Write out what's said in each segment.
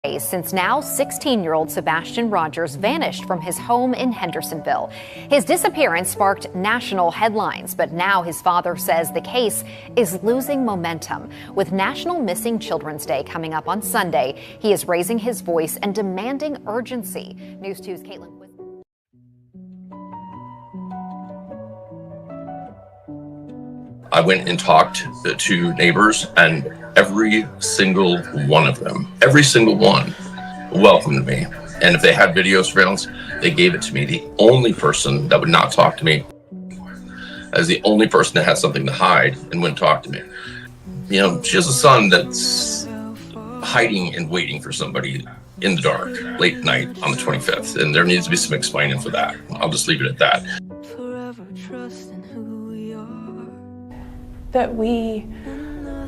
Since now 16-year-old Sebastian Rogers vanished from his home in Hendersonville. His disappearance sparked national headlines, but now his father says the case is losing momentum. With National Missing Children's Day coming up on Sunday, he is raising his voice and demanding urgency. News 2's Caitlin. I went and talked to neighbors, and every single one of them, every single one, welcomed me. And if they had video surveillance, they gave it to me. The only person that would not talk to me, as the only person that had something to hide and wouldn't talk to me. You know, she has a son that's hiding and waiting for somebody in the dark, late night on the 25th, and there needs to be some explaining for that. I'll just leave it at that. That we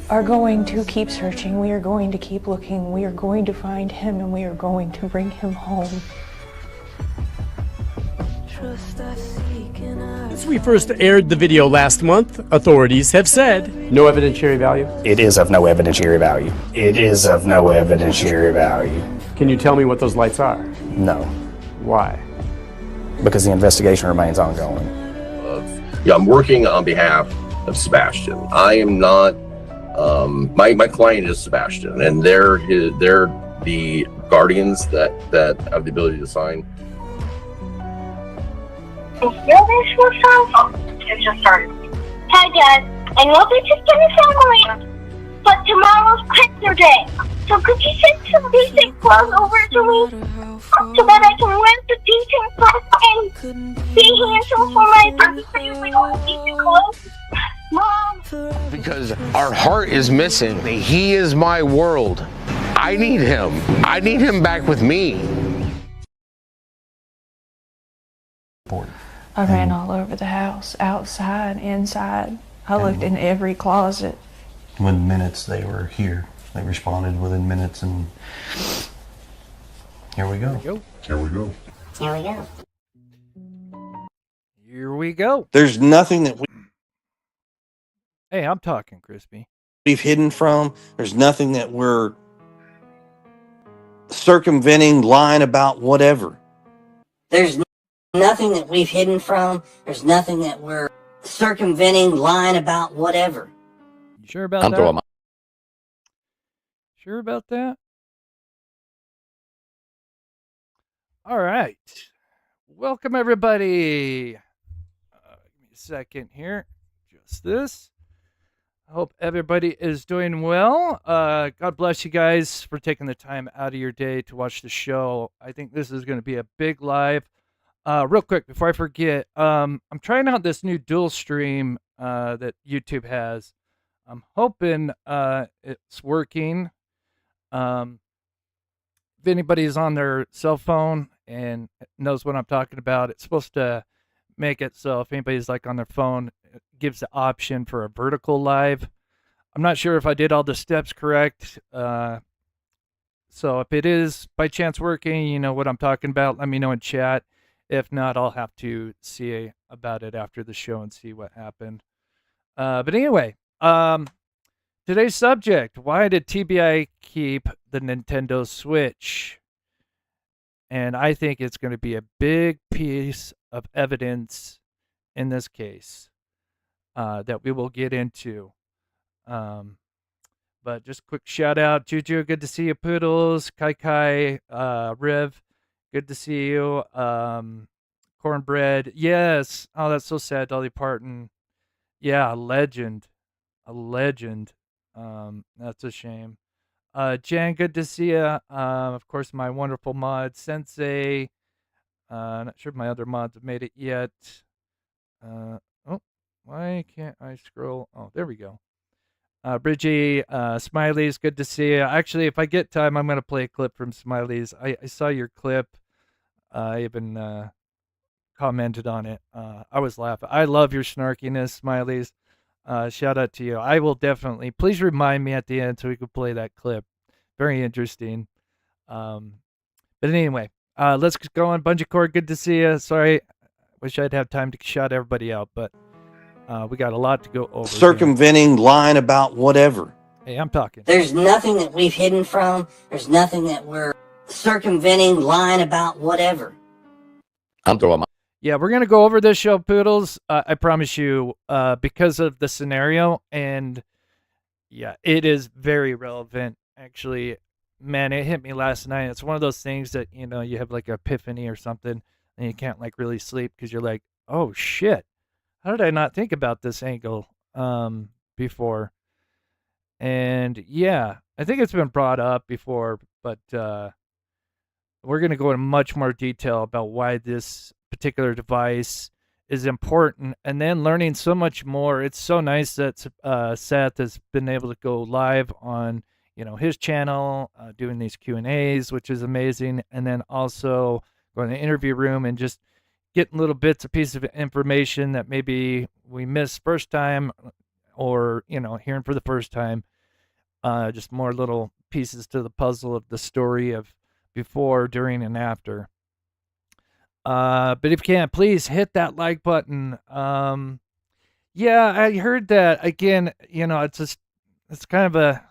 are going to keep searching, we are going to keep looking, we are going to find him, and we are going to bring him home. Since we first aired the video last month, authorities have said no evidentiary value. It is of no evidentiary value. It is of no evidentiary value. Can you tell me what those lights are? No. Why? Because the investigation remains ongoing. Yeah, I'm working on behalf of Sebastian. I am not, my client is Sebastian, and they're the guardians that have the ability to sign. It just started. Hi Dad, I know this is gonna sound weird, but tomorrow's picture day. So could you send some decent clothes over to me so that I can wear the decent clothes and be handsome for my birthday with all decent clothes? Mom! Because our heart is missing. He is my world. I need him. I need him back with me. I ran all over the house, outside, inside. I looked in every closet. Within minutes they were here. They responded within minutes, and here we go. Here we go. Here we go. Here we go. There's nothing that Hey, I'm talking, Crispy. we've hidden from. There's nothing that we're circumventing, lying about, whatever. There's nothing that we've hidden from. There's nothing that we're circumventing, lying about, whatever. You sure about that? Sure about that? All right. Welcome, everybody. Give me a second here. Just this. I hope everybody is doing well. God bless you guys for taking the time out of your day to watch the show. I think this is going to be a big live. Real quick, before I forget, I'm trying out this new dual stream that YouTube has. I'm hoping it's working. If anybody's on their cell phone and knows what I'm talking about, it's supposed to make it so if anybody's like on their phone, it gives the option for a vertical live. I'm not sure if I did all the steps correct. So if it is by chance working, you know what I'm talking about, let me know in chat. If not, I'll have to see about it after the show and see what happened. But anyway, today's subject, why did TBI keep the Nintendo Switch? And I think it's going to be a big piece of evidence in this case that we will get into. But just a quick shout out, Juju, good to see you, Poodles, Kai, Riv, good to see you, Cornbread, yes, oh, that's so sad, Dolly Parton, yeah, a legend, that's a shame. Jan, good to see you, of course, my wonderful mod, Sensei, not sure if my other mods have made it yet, oh, why can't I scroll, oh, there we go. Bridgie, Smiley's, good to see you. Actually, if I get time, I'm going to play a clip from Smiley's. I saw your clip. I even commented on it. I was laughing. I love your snarkiness, Smiley's. Shout out to you. I will definitely. Please remind me at the end so we can play that clip. Very interesting. But anyway, let's go on. Bungee Cord, good to see you. Sorry, wish I'd have time to shout everybody out, but we got a lot to go over. Circumventing, lying about, whatever. Hey, I'm talking. There's nothing that we've hidden from. There's nothing that we're circumventing, lying about, whatever. I'm throwing my. Yeah, we're gonna go over this show, Poodles. I promise you, because of the scenario, and yeah, it is very relevant. Actually, man, it hit me last night. It's one of those things that you have like an epiphany or something, and you can't like really sleep because you're like, oh shit, how did I not think about this angle before? And yeah, I think it's been brought up before, but we're going to go into much more detail about why this particular device is important, and then learning so much more. It's so nice that Seth has been able to go live on his channel, doing these Q&As, which is amazing, and then also going to the interview room and just getting little bits, a piece of information that maybe we missed first time, or hearing for the first time. Just more little pieces to the puzzle of the story of before, during, and after. But if you can, please hit that like button. Yeah, I heard that again. It's kind of a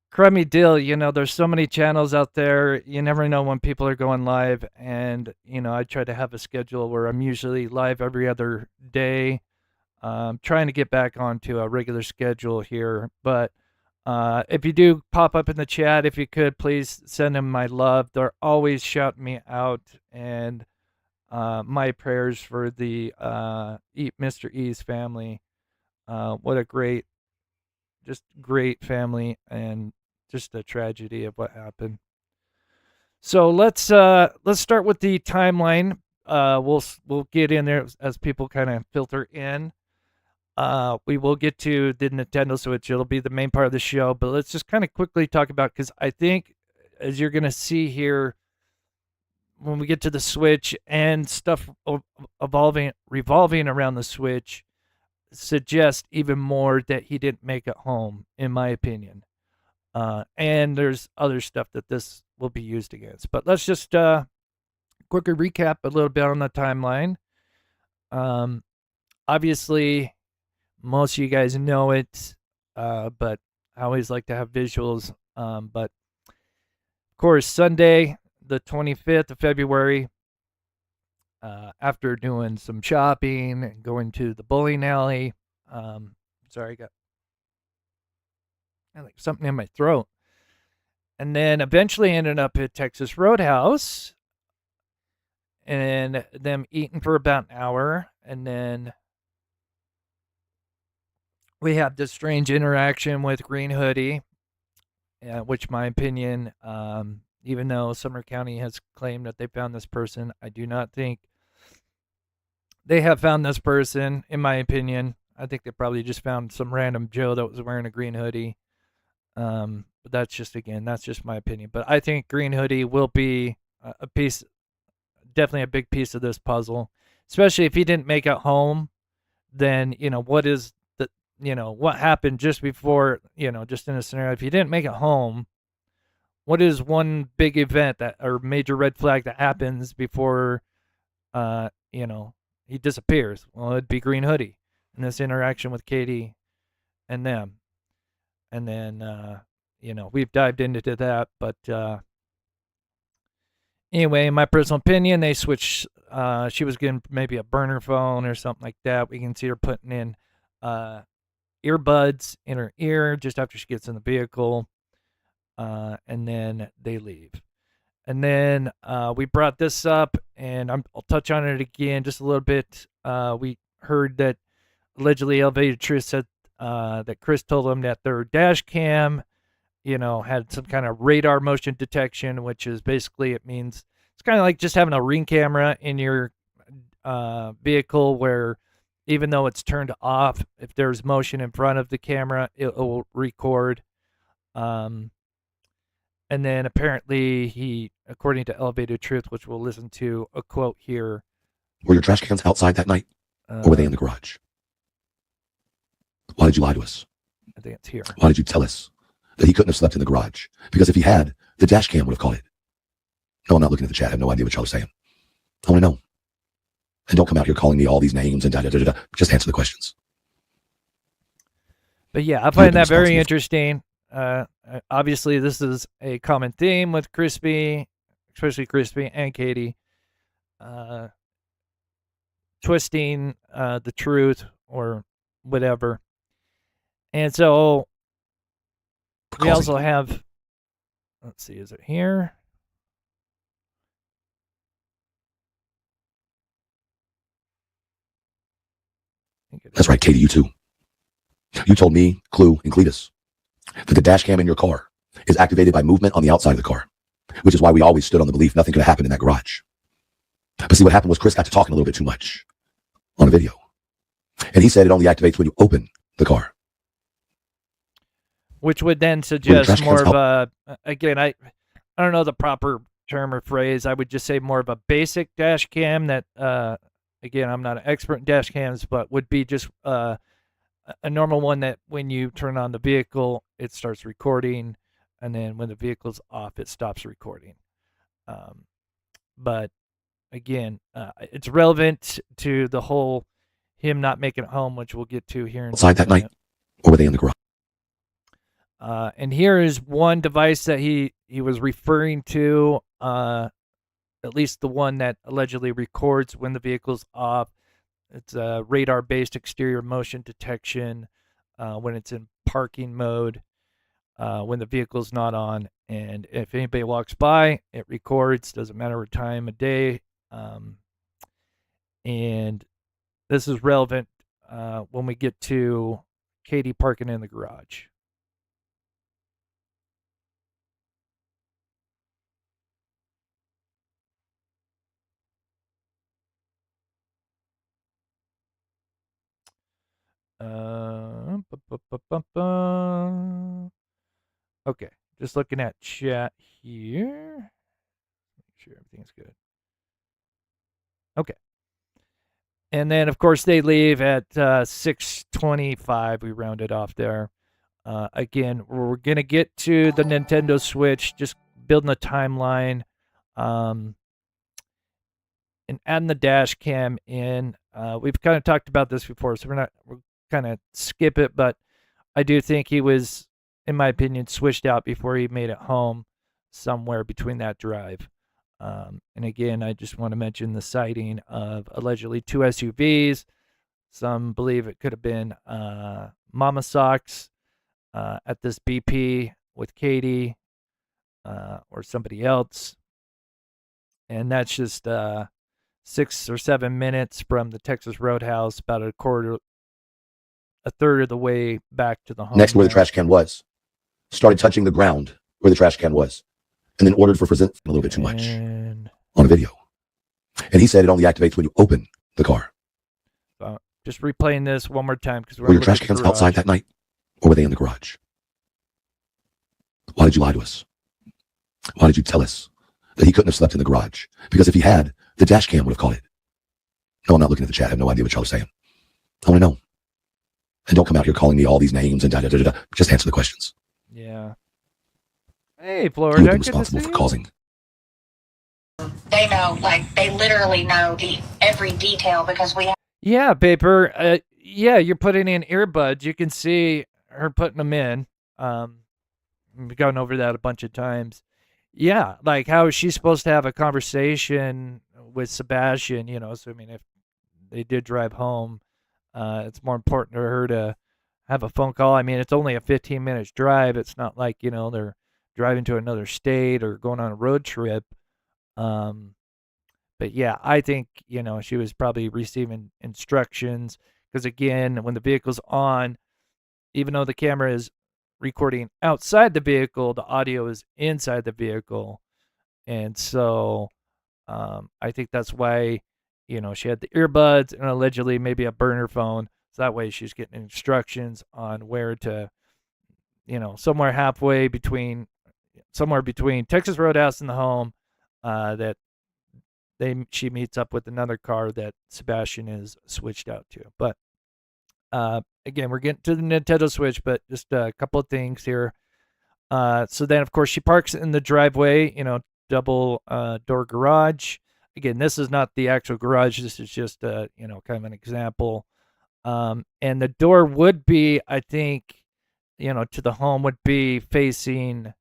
crummy deal. There's so many channels out there. You never know when people are going live, and I try to have a schedule where I'm usually live every other day. Trying to get back onto a regular schedule here, but if you do pop up in the chat, if you could, please send them my love. They're always shouting me out, and my prayers for the Mr. E's family. What a great family, and just a tragedy of what happened. So let's start with the timeline. We'll get in there as people kind of filter in. We will get to the Nintendo Switch. It'll be the main part of the show, but let's just kind of quickly talk about, because I think, as you're going to see here, when we get to the Switch and stuff revolving around the Switch, suggest even more that he didn't make it home, in my opinion. And there's other stuff that this will be used against. But let's just quickly recap a little bit on the timeline. Obviously, most of you guys know it, but I always like to have visuals. But of course, Sunday, the 25th of February, after doing some shopping and going to the bowling alley, sorry, I got like something in my throat, and then eventually ended up at Texas Roadhouse, and them eating for about an hour, and then we have this strange interaction with Green Hoodie, which, my opinion, even though Sumner County has claimed that they found this person, I do not think they have found this person, in my opinion. I think they probably just found some random Joe that was wearing a green hoodie. But that's just my opinion. But I think Green Hoodie will be a piece, definitely a big piece of this puzzle, especially if he didn't make it home. Then, what happened just before, just in a scenario, if he didn't make it home, what is one big event or major red flag that happens before, he disappears? Well, it'd be Green Hoodie and this interaction with Katie and them. And then, we've dived into that, but, anyway, in my personal opinion, they switched, she was getting maybe a burner phone or something like that. We can see her putting in, earbuds in her ear just after she gets in the vehicle, and then they leave. And then we brought this up, and I'll touch on it again just a little bit. We heard that allegedly Elevated Truth said that Chris told them that their dash cam, had some kind of radar motion detection, which is basically, it means it's kind of like just having a ring camera in your vehicle, where even though it's turned off, if there's motion in front of the camera, it will record. And then apparently he, according to Elevated Truth, which we'll listen to a quote here. Were your trash cans outside that night? Or were they in the garage? Why did you lie to us? I think it's here. Why did you tell us that he couldn't have slept in the garage? Because if he had, the dash cam would have caught it. No, I'm not looking at the chat. I have no idea what y'all are saying. I want to know. And don't come out here calling me all these names and da-da-da-da-da. Just answer the questions. But yeah, I find that very interesting. Obviously, this is a common theme with Crispy, especially Crispy and Katie, twisting the truth or whatever. And so we also have, let's see, is it here? That's right, Katie, you too. You told me, Clue, and Cletus that the dash cam in your car is activated by movement on the outside of the car, which is why we always stood on the belief nothing could have happened in that garage. But see, what happened was Chris got to talking a little bit too much on a video. And he said it only activates when you open the car. Which would then suggest more of a, again, I don't know the proper term or phrase. I would just say more of a basic dash cam that, again, I'm not an expert in dash cams, but would be just a normal one that when you turn on the vehicle, it starts recording, and then when the vehicle's off, it stops recording. But again, it's relevant to the whole him not making it home, which we'll get to here in outside that night, or were they in the garage? And here is one device that he was referring to, at least the one that allegedly records when the vehicle's off. It's a radar-based exterior motion detection when it's in parking mode, when the vehicle's not on. And if anybody walks by, it records, doesn't matter what time of day. And this is relevant when we get to Katie parking in the garage. Okay, just looking at chat here. Make sure everything's good. Okay. And then, of course, they leave at 6:25. We rounded off there. Again, we're going to get to the Nintendo Switch, just building a timeline. And adding the dash cam in. We've kind of talked about this before, so we're kind of skip it, but I do think he was, in my opinion, switched out before he made it home somewhere between that drive. And again, I just want to mention the sighting of allegedly 2 SUVs. Some believe it could have been Mama Socks at this BP with Katie or somebody else. And that's just 6 or 7 minutes from the Texas Roadhouse, about a third of the way back to the home. Next to where the trash can was. Started touching the ground where the trash can was. And then ordered for a little bit too much on a video. And he said it only activates when you open the car. Just replaying this one more time. Were your trash cans outside that night? Or were they in the garage? Why did you lie to us? Why did you tell us that he couldn't have slept in the garage? Because if he had, the dash cam would have caught it. No, I'm not looking at the chat. I have no idea what y'all are saying. I want to know. And don't come out here calling me all these names and da-da-da-da-da. Just answer the questions. Yeah. Hey, Florida. You've been responsible for causing. They know, like, they literally know every detail because we have. Yeah, Paper. Yeah, you're putting in earbuds. You can see her putting them in. We've gone over that a bunch of times. Yeah, like how is she supposed to have a conversation with Sebastian? You know, so I mean, if they did drive home, it's more important to her to have a phone call. I mean, it's only a 15-minute drive. It's not like, you know, they're driving to another state or going on a road trip. But yeah, I think, you know, she was probably receiving instructions because, again, when the vehicle's on, even though the camera is recording outside the vehicle, the audio is inside the vehicle. And so I think that's why, you know, she had the earbuds and allegedly maybe a burner phone. So that way she's getting instructions on where to, you know, somewhere between Texas Roadhouse and the home, that she meets up with another car that Sebastian is switched out to. But again, we're getting to the Nintendo Switch, but just a couple of things here. So then, of course, she parks in the driveway, you know, double door garage. Again, this is not the actual garage. This is just, you know, kind of an example. And the door would be, I think, to the home would be facing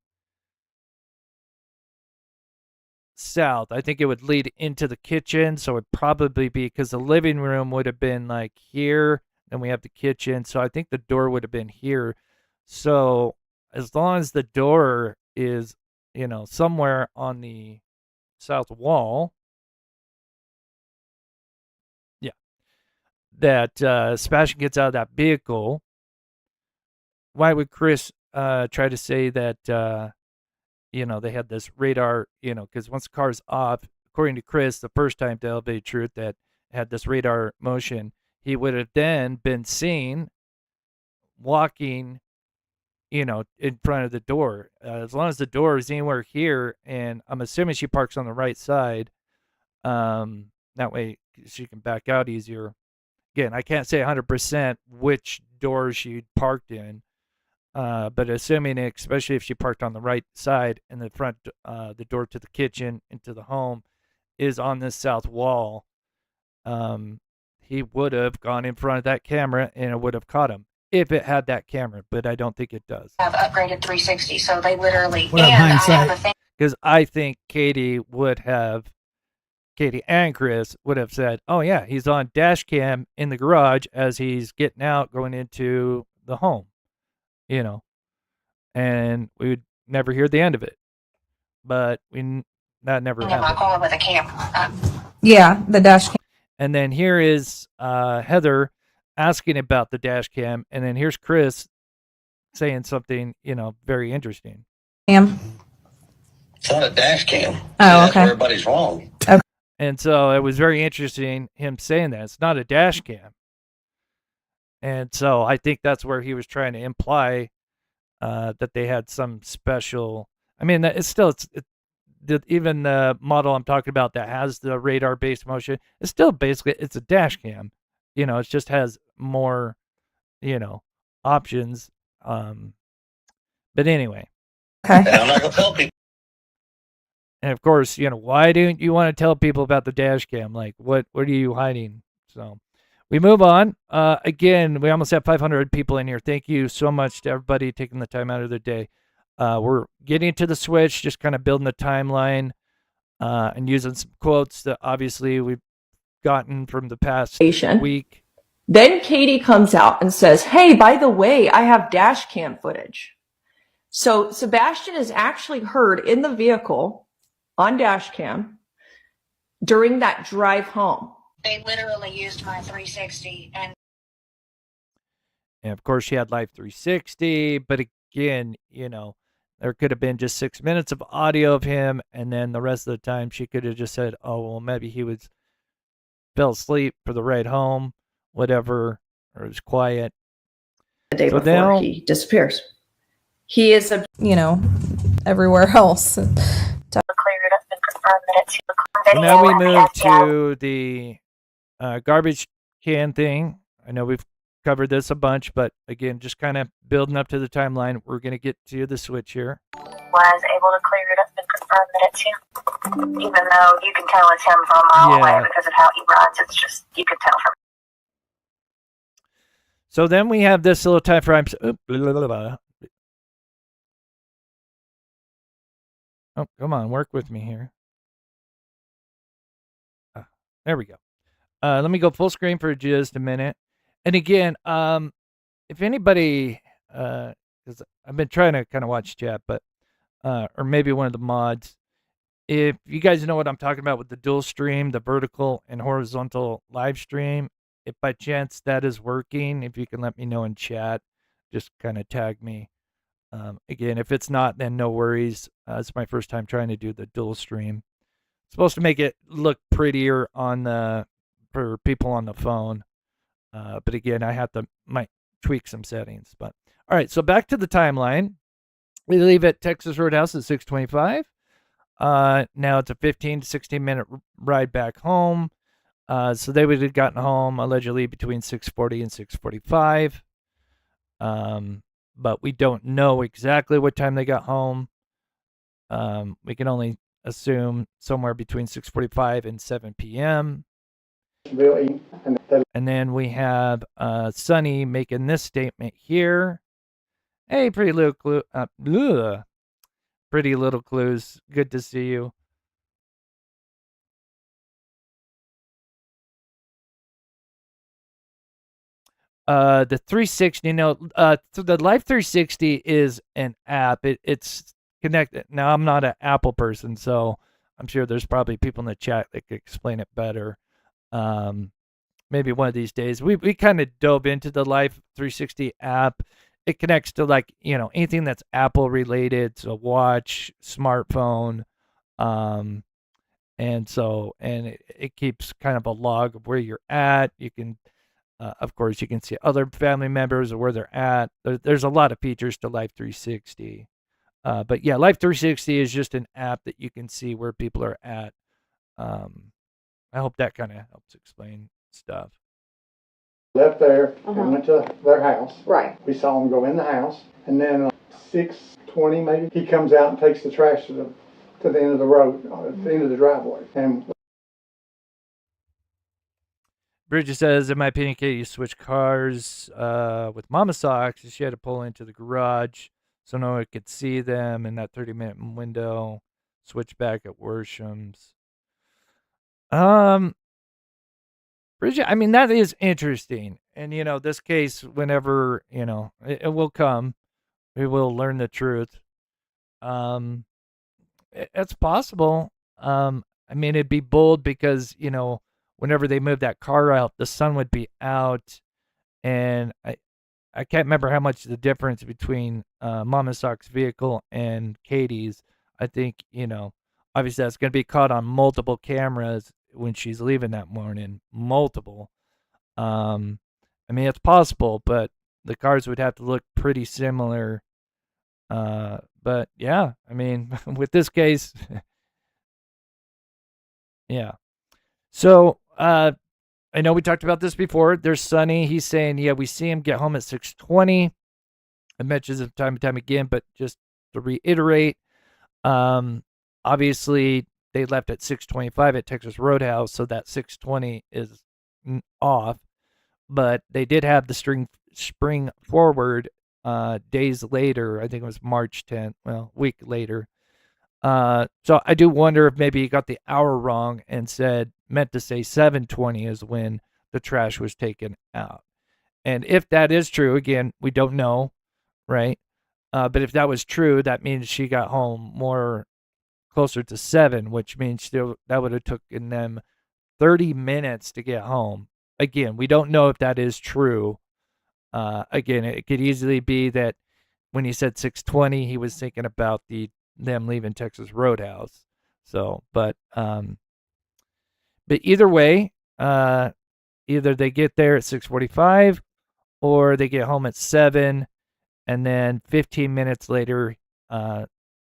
south. I think it would lead into the kitchen, so it'd probably be because the living room would have been like here, and we have the kitchen, so I think the door would have been here. So as long as the door is, somewhere on the south wall, yeah, that Sebastian gets out of that vehicle. Why would Chris try to say that they had this radar, because once the car's off, according to Chris, the first time to Elevated Truth that had this radar motion, he would have then been seen walking, in front of the door. As long as the door is anywhere here, and I'm assuming she parks on the right side, that way she can back out easier. Again, I can't say 100% which door she parked in, but assuming, especially if she parked on the right side and the front, the door to the kitchen into the home is on this south wall, he would have gone in front of that camera and it would have caught him if it had that camera, but I don't think it does. Have upgraded 360, so they literally, What up, and I hindsight? have a thing. Because I think Katie and Chris would have said, oh yeah, he's on dash cam in the garage as he's getting out, going into the home, and we would never hear the end of it. But that never In my happened. car with a camera. Yeah, the dash cam. And then here is Heather asking about the dash cam, and then here's Chris saying something, very interesting. Cam. It's not a dash cam. Oh, That's okay. where everybody's wrong. Okay. And so it was very interesting him saying that it's not a dash cam. And so I think that's where he was trying to imply that they had some special. I mean, it's still even the model I'm talking about that has the radar-based motion. It's still basically it's a dash cam. It just has more, options. But anyway. Okay. And I'm not gonna tell people. And of course, why don't you want to tell people about the dash cam? Like, what are you hiding? So we move on. Again, we almost have 500 people in here. Thank you so much to everybody taking the time out of their day. We're getting to the switch, just kind of building the timeline and using some quotes that obviously we've gotten from the past week. Then Katie comes out and says, hey, by the way, I have dash cam footage. So Sebastian is actually heard in the vehicle on dash cam during that drive home. They literally used my 360 and of course she had Live 360, but again, there could have been just 6 minutes of audio of him, and then the rest of the time she could have just said, oh, well, maybe he fell asleep for the ride home, whatever, or it was quiet. The day before he disappears. He is, everywhere else. So now we move to the garbage can thing. I know we've covered this a bunch, but again, just kind of building up to the timeline. We're going to get to the switch here. Was able to clear it up and confirm that it's him. Even though you can tell it's him from a mile away because of how he runs, it's just, you can tell from. So then we have this little time frame. Oh, come on, work with me here. There we go. Let me go full screen for just a minute. And again, if anybody, because I've been trying to kind of watch chat, but or maybe one of the mods, if you guys know what I'm talking about with the dual stream, the vertical and horizontal live stream, if by chance that is working, if you can let me know in chat, just kind of tag me. Again, if it's not, then no worries. It's my first time trying to do the dual stream. It's supposed to make it look prettier for people on the phone. But again, I might tweak some settings. But all right, so back to the timeline. We leave at Texas Roadhouse at 6:25. Now it's a 15 to 16 minute ride back home. So they would have gotten home allegedly between 6:40 and 6:45. But we don't know exactly what time they got home. We can only assume somewhere between 6:45 and 7 p.m. And then we have Sonny making this statement here. Hey, pretty little clue. Pretty little clues. Good to see you. The 360, so the Life 360 is an app. It's connected. Now, I'm not an Apple person, so I'm sure there's probably people in the chat that could explain it better. Maybe one of these days. We kind of dove into the Life 360 app. It connects to anything that's Apple related, so watch, smartphone, and it keeps kind of a log of where you're at. You can of course, you can see other family members or where they're at. There's a lot of features to Life 360. But yeah, Life 360 is just an app that you can see where people are at. I hope that kind of helps explain stuff. Left there and went to their house. Right. We saw him go in the house, and then 6:20 maybe, he comes out and takes the trash to the end of the road, at the end of the driveway. And Bridget says, in my opinion, Katie switched cars with Mama Socks. She had to pull into the garage so no one could see them in that 30-minute window. Switch back at Worsham's. Bridget, I mean, that is interesting. And, this case, whenever, it will come, we will learn the truth. It's possible. I mean, it'd be bold because, whenever they moved that car out, the sun would be out. And I can't remember how much the difference between Mama Sock's vehicle and Katie's. I think, obviously that's going to be caught on multiple cameras when she's leaving that morning. Multiple. I mean, it's possible, but the cars would have to look pretty similar. But yeah, I mean, with this case, yeah. So, I know we talked about this before. There's Sonny. He's saying, yeah, we see him get home at 6:20. I mentioned it time and time again, but just to reiterate, obviously they left at 6:25 at Texas Roadhouse, so that 6:20 is off. But they did have the spring forward days later. I think it was March 10th. Well, a week later. So I do wonder if maybe he got the hour wrong and meant to say 7:20 is when the trash was taken out. And if that is true, again, we don't know, right? But if that was true, that means she got home more closer to 7, which means that would have taken them 30 minutes to get home. Again, we don't know if that is true. Again, it could easily be that when he said 6:20, he was thinking about them leaving Texas Roadhouse. So, but either way, either they get there at 6:45 or they get home at 7, and then 15 minutes later,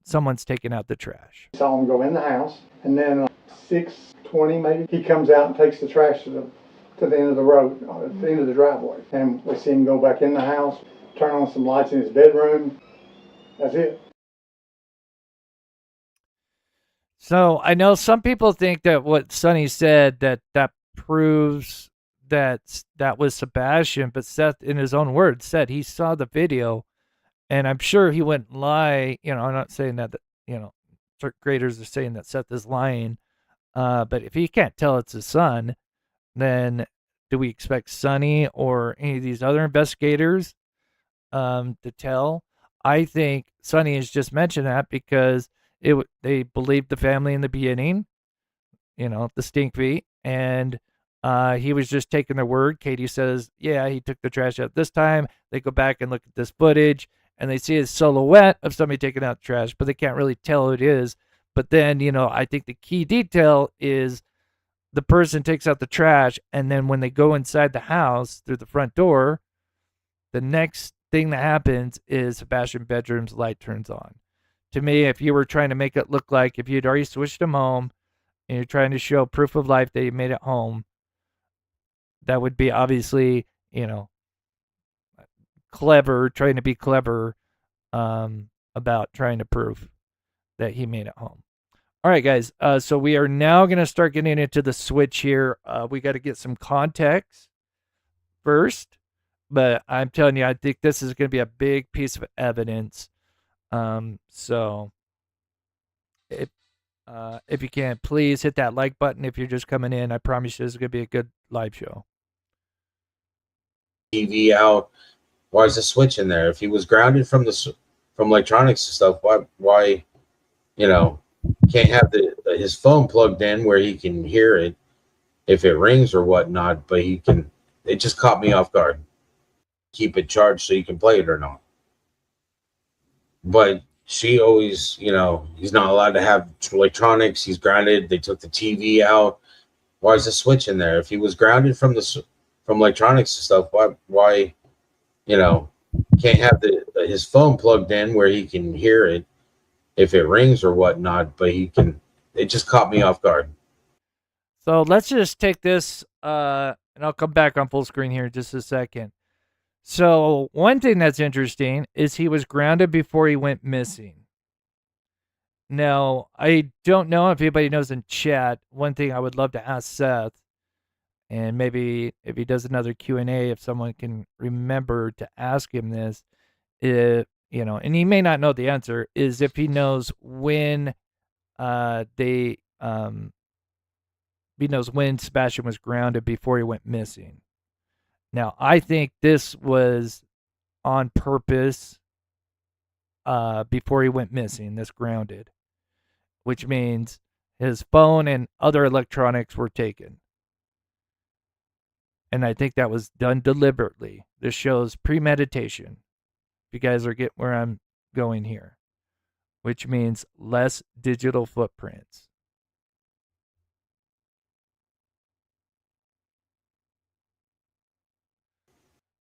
someone's taking out the trash. Saw him go in the house, and then 6:20 maybe, he comes out and takes the trash to the end of the road, at the end of the driveway. And we see him go back in the house, turn on some lights in his bedroom. That's it. So I know some people think that what Sonny said that proves that was Sebastian, but Seth, in his own words, said he saw the video, and I'm sure he wouldn't lie. I'm not saying that third graders are saying that Seth is lying, but if he can't tell it's his son, then do we expect Sonny or any of these other investigators to tell? I think Sonny has just mentioned that because they believed the family in the beginning, the stink feet, and he was just taking their word. Katie says, yeah, he took the trash out this time. They go back and look at this footage, and they see a silhouette of somebody taking out the trash, but they can't really tell who it is. But then, I think the key detail is the person takes out the trash, and then when they go inside the house through the front door, the next thing that happens is Sebastian's bedroom's light turns on. To me, if you were trying to make it look like if you'd already switched him home and you're trying to show proof of life that you made it home, that would be obviously, clever, trying to be clever about trying to prove that he made it home. All right, guys. So we are now going to start getting into the switch here. We got to get some context first, but I'm telling you, I think this is going to be a big piece of evidence. So if you can, please hit that like button if you're just coming in. I promise you, this is going to be a good live show. TV out. Why is the switch in there? If he was grounded from electronics and stuff, why can't have his phone plugged in where he can hear it if it rings or whatnot, but he can. It just caught me off guard. Keep it charged so you can play it or not. But she always, he's not allowed to have electronics. He's grounded. They took the TV out. Why is the switch in there? If he was grounded from electronics and stuff, why can't have his phone plugged in where he can hear it if it rings or whatnot, but he can. It just caught me off guard. So let's just take this, and I'll come back on full screen here in just a second. So one thing that's interesting is he was grounded before he went missing. Now, I don't know if anybody knows in chat. One thing I would love to ask Seth, and maybe if he does another Q&A, if someone can remember to ask him this, and he may not know the answer, is if he knows when he knows when Sebastian was grounded before he went missing. Now, I think this was on purpose before he went missing, this grounded, which means his phone and other electronics were taken. And I think that was done deliberately. This shows premeditation. If you guys are getting where I'm going here, which means less digital footprints.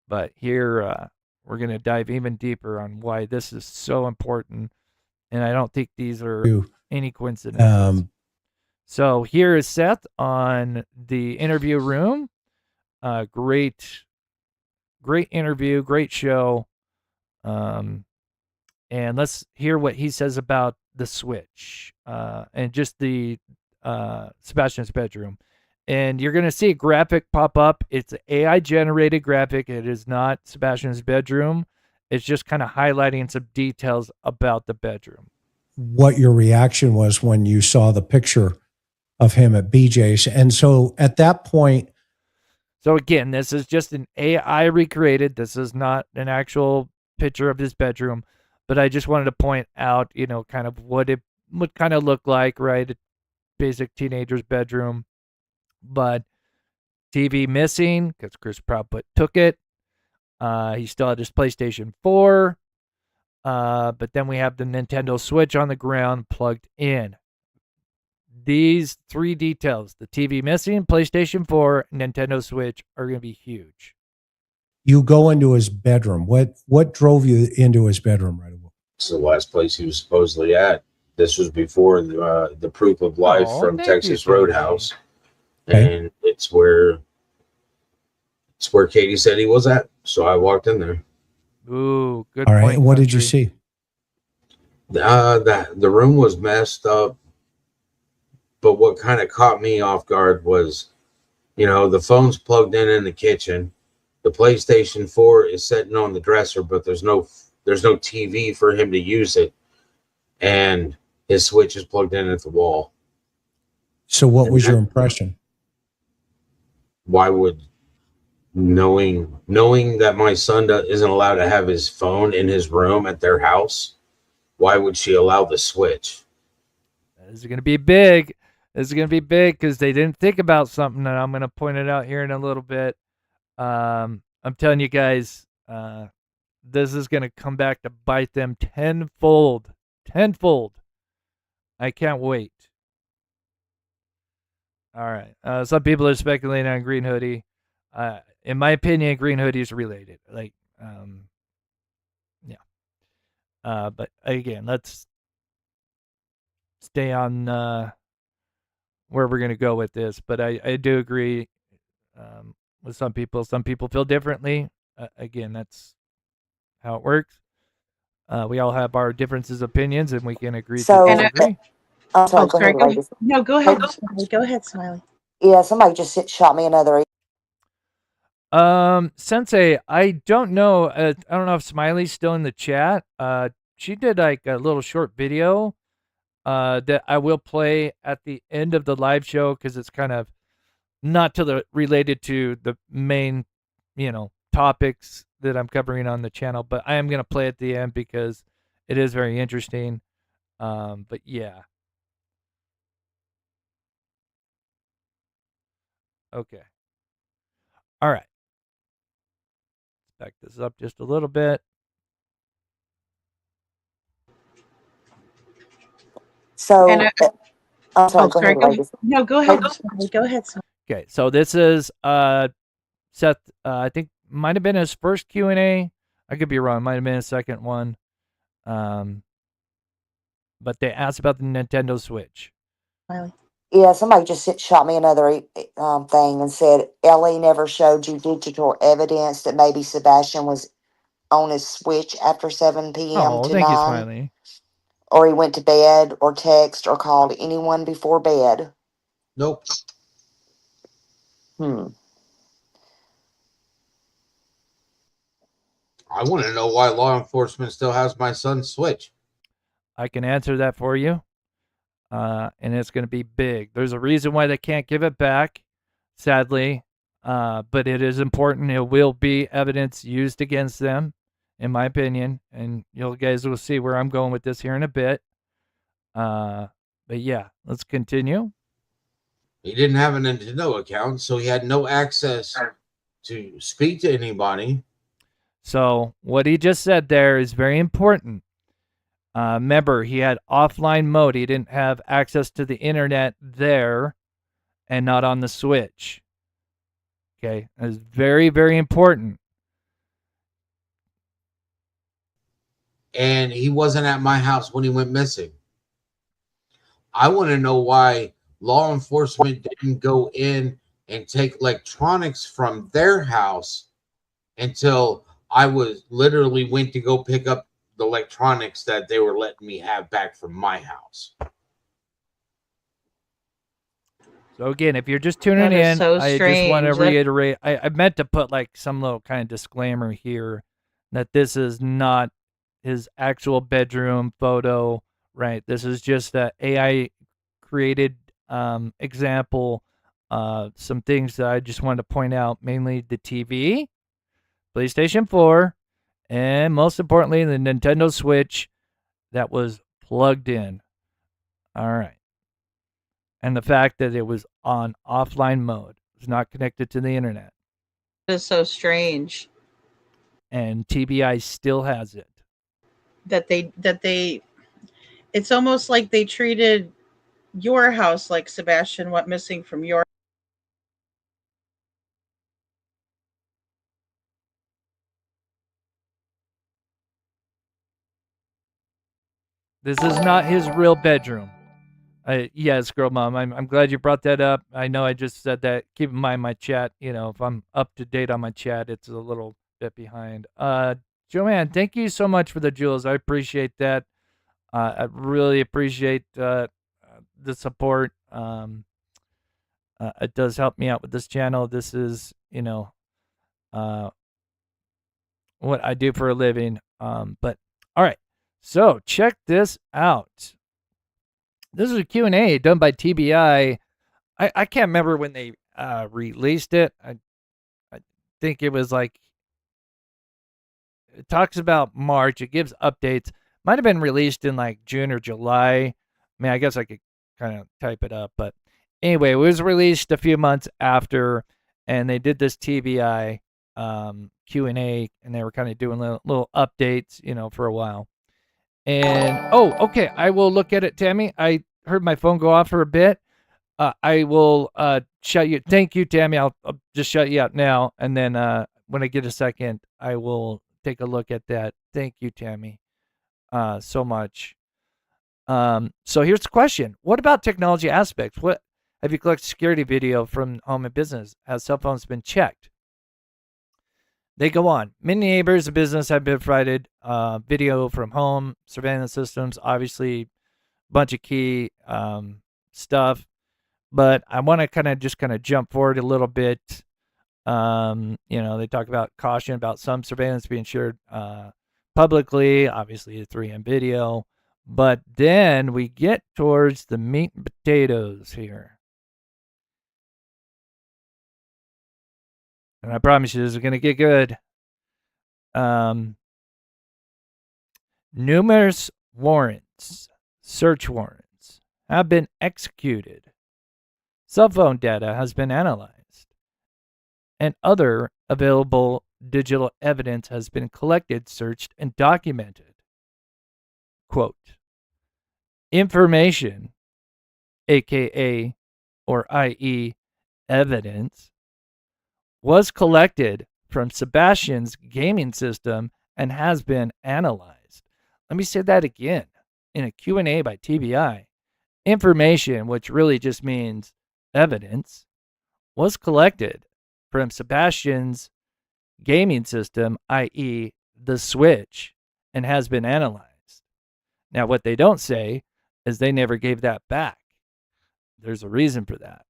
But here, we're going to dive even deeper on why this is so important. And I don't think these are any coincidences. So here is Seth on the interview room. Great interview, great show. And let's hear what he says about the switch and just the Sebastian's bedroom. And you're going to see a graphic pop up. It's an AI-generated graphic. It is not Sebastian's bedroom. It's just kind of highlighting some details about the bedroom. What your reaction was when you saw the picture of him at BJ's. And so at that point... So again, this is just an AI recreated. This is not an actual picture of his bedroom. But I just wanted to point out, kind of what it would kind of look like, right? A basic teenager's bedroom. But TV missing because Chris Proudfoot took it. He still had his PlayStation 4. But then we have the Nintendo Switch on the ground plugged in. These three details, the TV missing, PlayStation 4, Nintendo Switch, are going to be huge. You go into his bedroom. What drove you into his bedroom right away? It's the last place he was supposedly at. This was before the proof of life from Texas Roadhouse. Okay. And it's where Katie said he was at. So I walked in there. Ooh, good All right. point. What did you see? The room was messed up. But what kind of caught me off guard was, the phone's plugged in the kitchen. The PlayStation 4 is sitting on the dresser, but there's no TV for him to use it. And his Switch is plugged in at the wall. So what was your impression? Why would knowing that my son isn't allowed to have his phone in his room at their house, why would she allow the Switch? This is going to be big. This is going to be big because they didn't think about something, and I'm going to point it out here in a little bit. I'm telling you guys, this is going to come back to bite them tenfold. Tenfold. I can't wait. All right. Some people are speculating on Green Hoodie. In my opinion, Green Hoodie is related. But again, let's stay on where we're going to go with this. But I do agree with some people. Some people feel differently. Again, that's how it works. We all have our differences of opinions, and we can agree to disagree. sorry, Oh, sorry. Go ahead. No, go ahead. Smiley. Go ahead, Smiley. Yeah, somebody just shot me another. Sensei, I don't know. I don't know if Smiley's still in the chat. She did like a little short video that I will play at the end of the live show because it's kind of not to the related to the main, topics that I'm covering on the channel, but I am gonna play at the end because it is very interesting. But yeah. Okay. All right. Let's back this up just a little bit. So, And I'm sorry, oh, go sorry. ahead, Go ahead. ladies. No, go ahead. Smiley. Go ahead, Smiley. Okay, so this is Seth. I think might have been his first Q&A. I could be wrong. Might have been his second one. But they asked about the Nintendo Switch. Smiley. Yeah, somebody just shot me another thing and said Ellie never showed you digital evidence that maybe Sebastian was on his Switch after 7 p.m. Oh, to thank you, 9, Smiley. or he went to bed or text or called anyone before bed. Nope. I want to know why law enforcement still has my son's Switch. I can answer that for you. And it's going to be big. There's a reason why they can't give it back, sadly. But it is important. It will be evidence used against them, in my opinion. And you guys will see where I'm going with this here in a bit. But yeah, let's continue. He didn't have a Nintendo account, so he had no access to speak to anybody. So what he just said there is very important. Remember, he had offline mode. He didn't have access to the internet there and not on the Switch. Okay, that's very, very important. And he wasn't at my house when he went missing. I want to know why law enforcement didn't go in and take electronics from their house until I was literally went to go pick up the electronics that they were letting me have back from my house. So again, if you're just tuning in, so I just want to strange. reiterate. I meant to put like some little kind of disclaimer here that this is not his actual bedroom photo, right? This is just a AI created example. Some things that I just wanted to point out, mainly the TV, PlayStation 4, and most importantly, the Nintendo Switch that was plugged in. All right. And the fact that it was on offline mode. It was not connected to the internet. It is so strange And TBI still has it. that they it's almost like they treated your house like Sebastian went missing from your. This is not his real bedroom. Yes, girl mom, I'm glad you brought that up. I know I just said that. Keep in mind my chat, if I'm up to date on my chat, it's a little bit behind. Joanne, thank you so much for the jewels. I appreciate that. I really appreciate the support. It does help me out with this channel. This is, what I do for a living. But all right, so check this out. This is a Q&A done by TBI. I can't remember when they released it. I think it was like, it talks about March. It gives updates. Might have been released in like June or July. I mean, I guess I could kind of type it up. But anyway, it was released a few months after, and they did this TBI Q&A, and they were kind of doing little updates, for a while. And, oh, okay, I will look at it, Tammy. I heard my phone go off for a bit. I will shut you. Thank you, Tammy. I'll just shut you out now. And then when I get a second, I will take a look at that. Thank you, Tammy, so much. So here's the question. What about technology aspects? What have you collected security video from home and business? Has cell phones been checked? They go on. Many neighbors and business have been provided video from home surveillance systems. Obviously, bunch of key stuff, but I want to kind of jump forward a little bit. They talk about caution about some surveillance being shared publicly, obviously the 3M video, but then we get towards the meat and potatoes here. And I promise you, this is going to get good. Numerous warrants, search warrants, have been executed. Cell phone data has been analyzed, and other available digital evidence has been collected, searched, and documented. Quote, information, aka or i.e. evidence, was collected from Sebastian's gaming system and has been analyzed. Let me say that again. In a Q&A by TBI, information, which really just means evidence, was collected from Sebastian's gaming system, i.e. the Switch, and has been analyzed. Now, what they don't say is they never gave that back. There's a reason for that,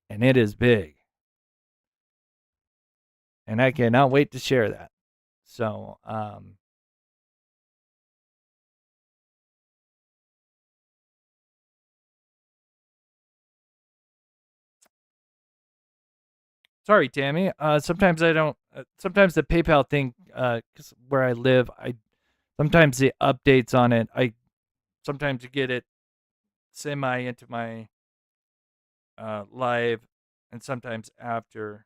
and it is big. And I cannot wait to share that. So, sorry, Tammy. Sometimes I don't. Sometimes the PayPal thing, 'cause where I live, sometimes the updates on it. I sometimes get it semi into my live, and sometimes after.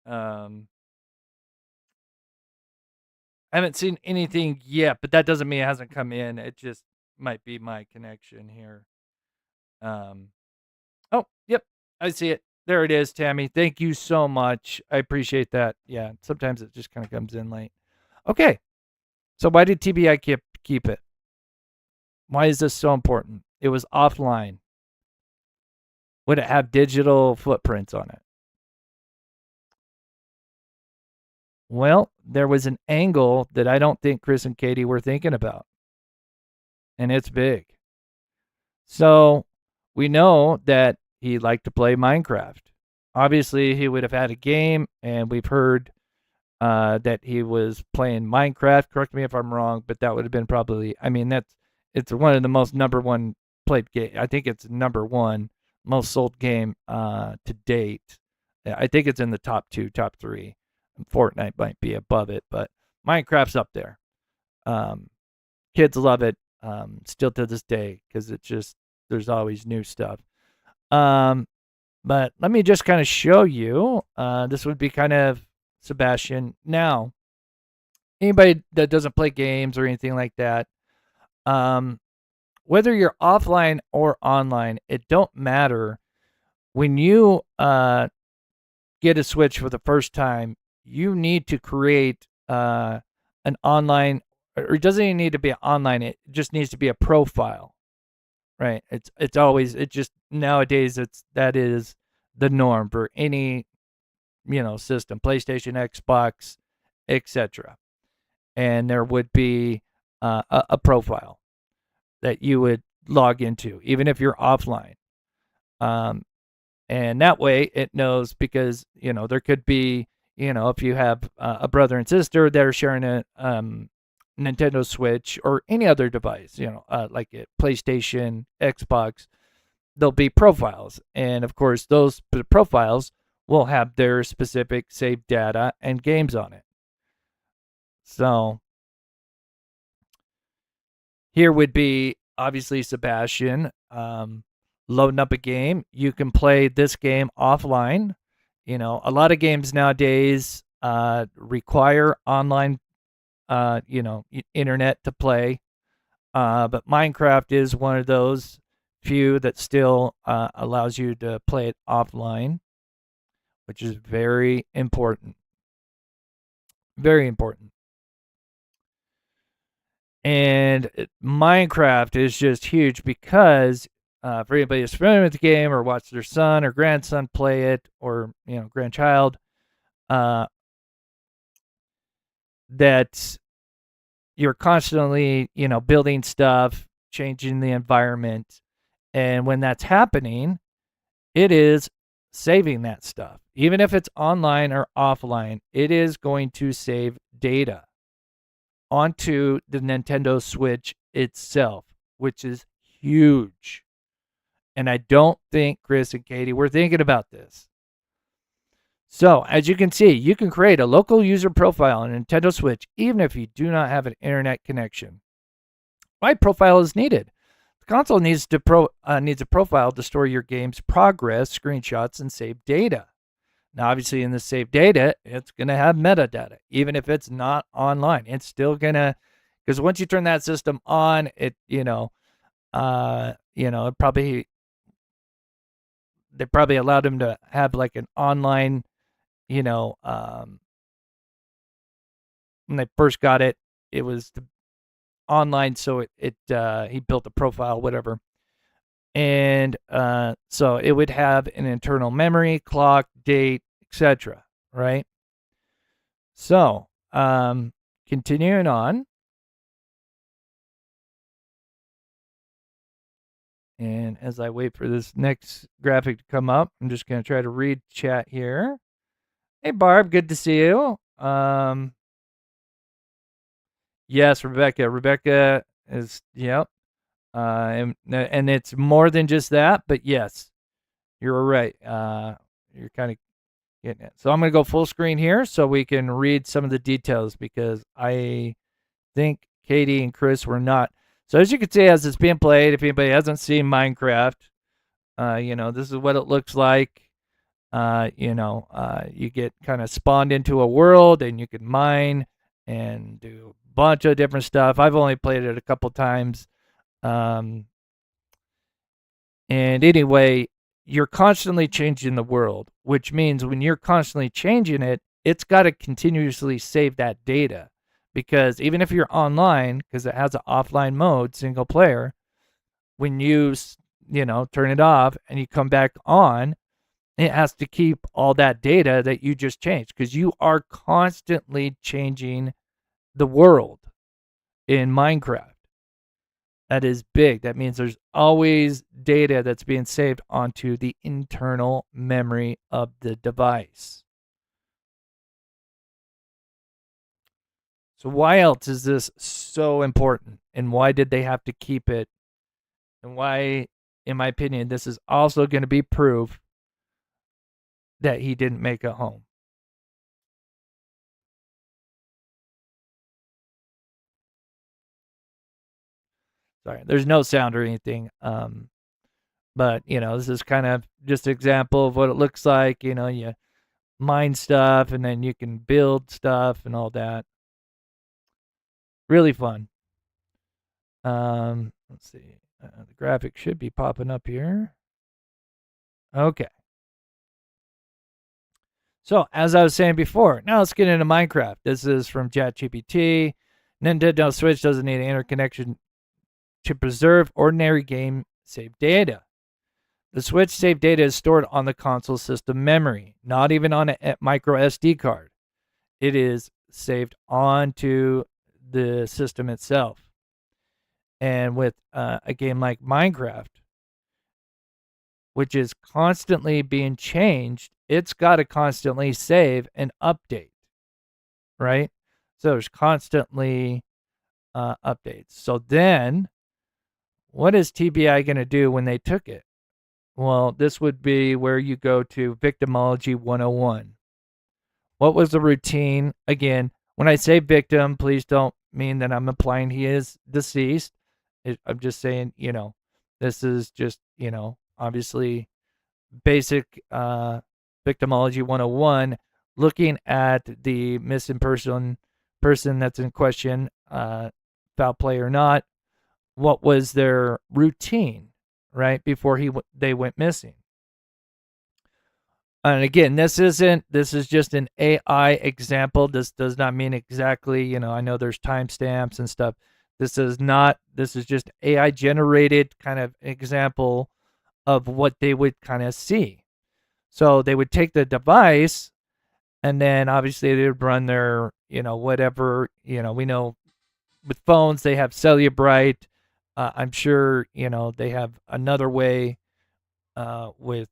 I haven't seen anything yet, but that doesn't mean it hasn't come in. It just might be my connection here. Oh, yep, I see it. There it is, Tammy. Thank you so much. I appreciate that. Yeah, sometimes it just kind of comes in late. Okay, so why did TBI keep it? Why is this so important? It was offline. Would it have digital footprints on it? Well, there was an angle that I don't think Chris and Katie were thinking about. And it's big. So we know that he liked to play Minecraft. Obviously, he would have had a game, and we've heard that he was playing Minecraft. Correct me if I'm wrong, but that would have been probably, it's one of the most number one played game. I think it's number one most sold game to date. I think it's in the top 2, top 3. Fortnite might be above it, but Minecraft's up there. Kids love it still to this day because it's just, there's always new stuff. But let me just kind of show you. This would be kind of Sebastian. Now, anybody that doesn't play games or anything like that, whether you're offline or online, it don't matter. When you get a Switch for the first time, you need to create an online, or it doesn't even need to be online. It just needs to be a profile, right? It's always, it just nowadays that is the norm for any system, PlayStation, Xbox, etc. And there would be a profile that you would log into, even if you're offline. And that way it knows, because there could be, if you have a brother and sister that are sharing a Nintendo Switch or any other device, like a PlayStation, Xbox, there'll be profiles. And of course, those profiles will have their specific saved data and games on it. So here would be obviously Sebastian loading up a game. You can play this game offline. A lot of games nowadays require online, internet to play. But Minecraft is one of those few that still allows you to play it offline, which is very important. Very important. And Minecraft is just huge because for anybody who's familiar with the game or watched their son or grandson play it, or grandchild, that you're constantly building stuff, changing the environment. And when that's happening, it is saving that stuff. Even if it's online or offline, it is going to save data onto the Nintendo Switch itself, which is huge. And I don't think Chris and Katie were thinking about this. So, as you can see, you can create a local user profile on Nintendo Switch even if you do not have an internet connection. Why profile is needed? The console needs a profile to store your game's progress, screenshots, and saved data. Now, obviously, in the saved data, it's going to have metadata, even if it's not online. It's still going to, because once you turn that system on, it probably they probably allowed him to have like an online, when they first got it, it was online, so he built a profile, whatever. And so it would have an internal memory, clock, date, etc. Right? So, continuing on. And as I wait for this next graphic to come up, I'm just going to try to read chat here. Hey, Barb, good to see you. Yes, Rebecca. Rebecca is, yep. And it's more than just that, but yes, you're right. You're kind of getting it. So I'm going to go full screen here so we can read some of the details because I think Katie and Chris were not. So as you can see, as it's being played, if anybody hasn't seen Minecraft, this is what it looks like. You get kind of spawned into a world and you can mine and do a bunch of different stuff. I've only played it a couple times. And anyway, you're constantly changing the world, which means when you're constantly changing it, it's got to continuously save that data. Because even if you're online, because it has an offline mode, single player, when you turn it off and you come back on, it has to keep all that data that you just changed because you are constantly changing the world in Minecraft. That is big. That means there's always data that's being saved onto the internal memory of the device. So why else is this so important? And why did they have to keep it? And why, in my opinion, this is also going to be proof that he didn't make it home. Sorry, there's no sound or anything. But, this is kind of just an example of what it looks like. You mine stuff and then you can build stuff and all that. Really fun. Let's see. The graphic should be popping up here. Okay. So, as I was saying before, now let's get into Minecraft. This is from ChatGPT. Nintendo Switch doesn't need an interconnection to preserve ordinary game save data. The Switch save data is stored on the console system memory, not even on a micro SD card. It is saved onto the system itself. And with a game like Minecraft, which is constantly being changed, it's got to constantly save and update, right? So there's constantly updates. So then, what is TBI going to do when they took it? Well, this would be where you go to Victimology 101. What was the routine? Again, when I say victim, please don't mean that I'm implying he is deceased. I'm just saying, this is just, obviously basic Victimology 101, looking at the missing person that's in question, foul play or not. What was their routine, right, before they went missing? And again, this is just an AI example. This does not mean exactly, I know there's timestamps and stuff. This is just AI generated kind of example of what they would kind of see. So they would take the device and then obviously they would run their, whatever, we know with phones, they have Cellubrite, I'm sure, they have another way with,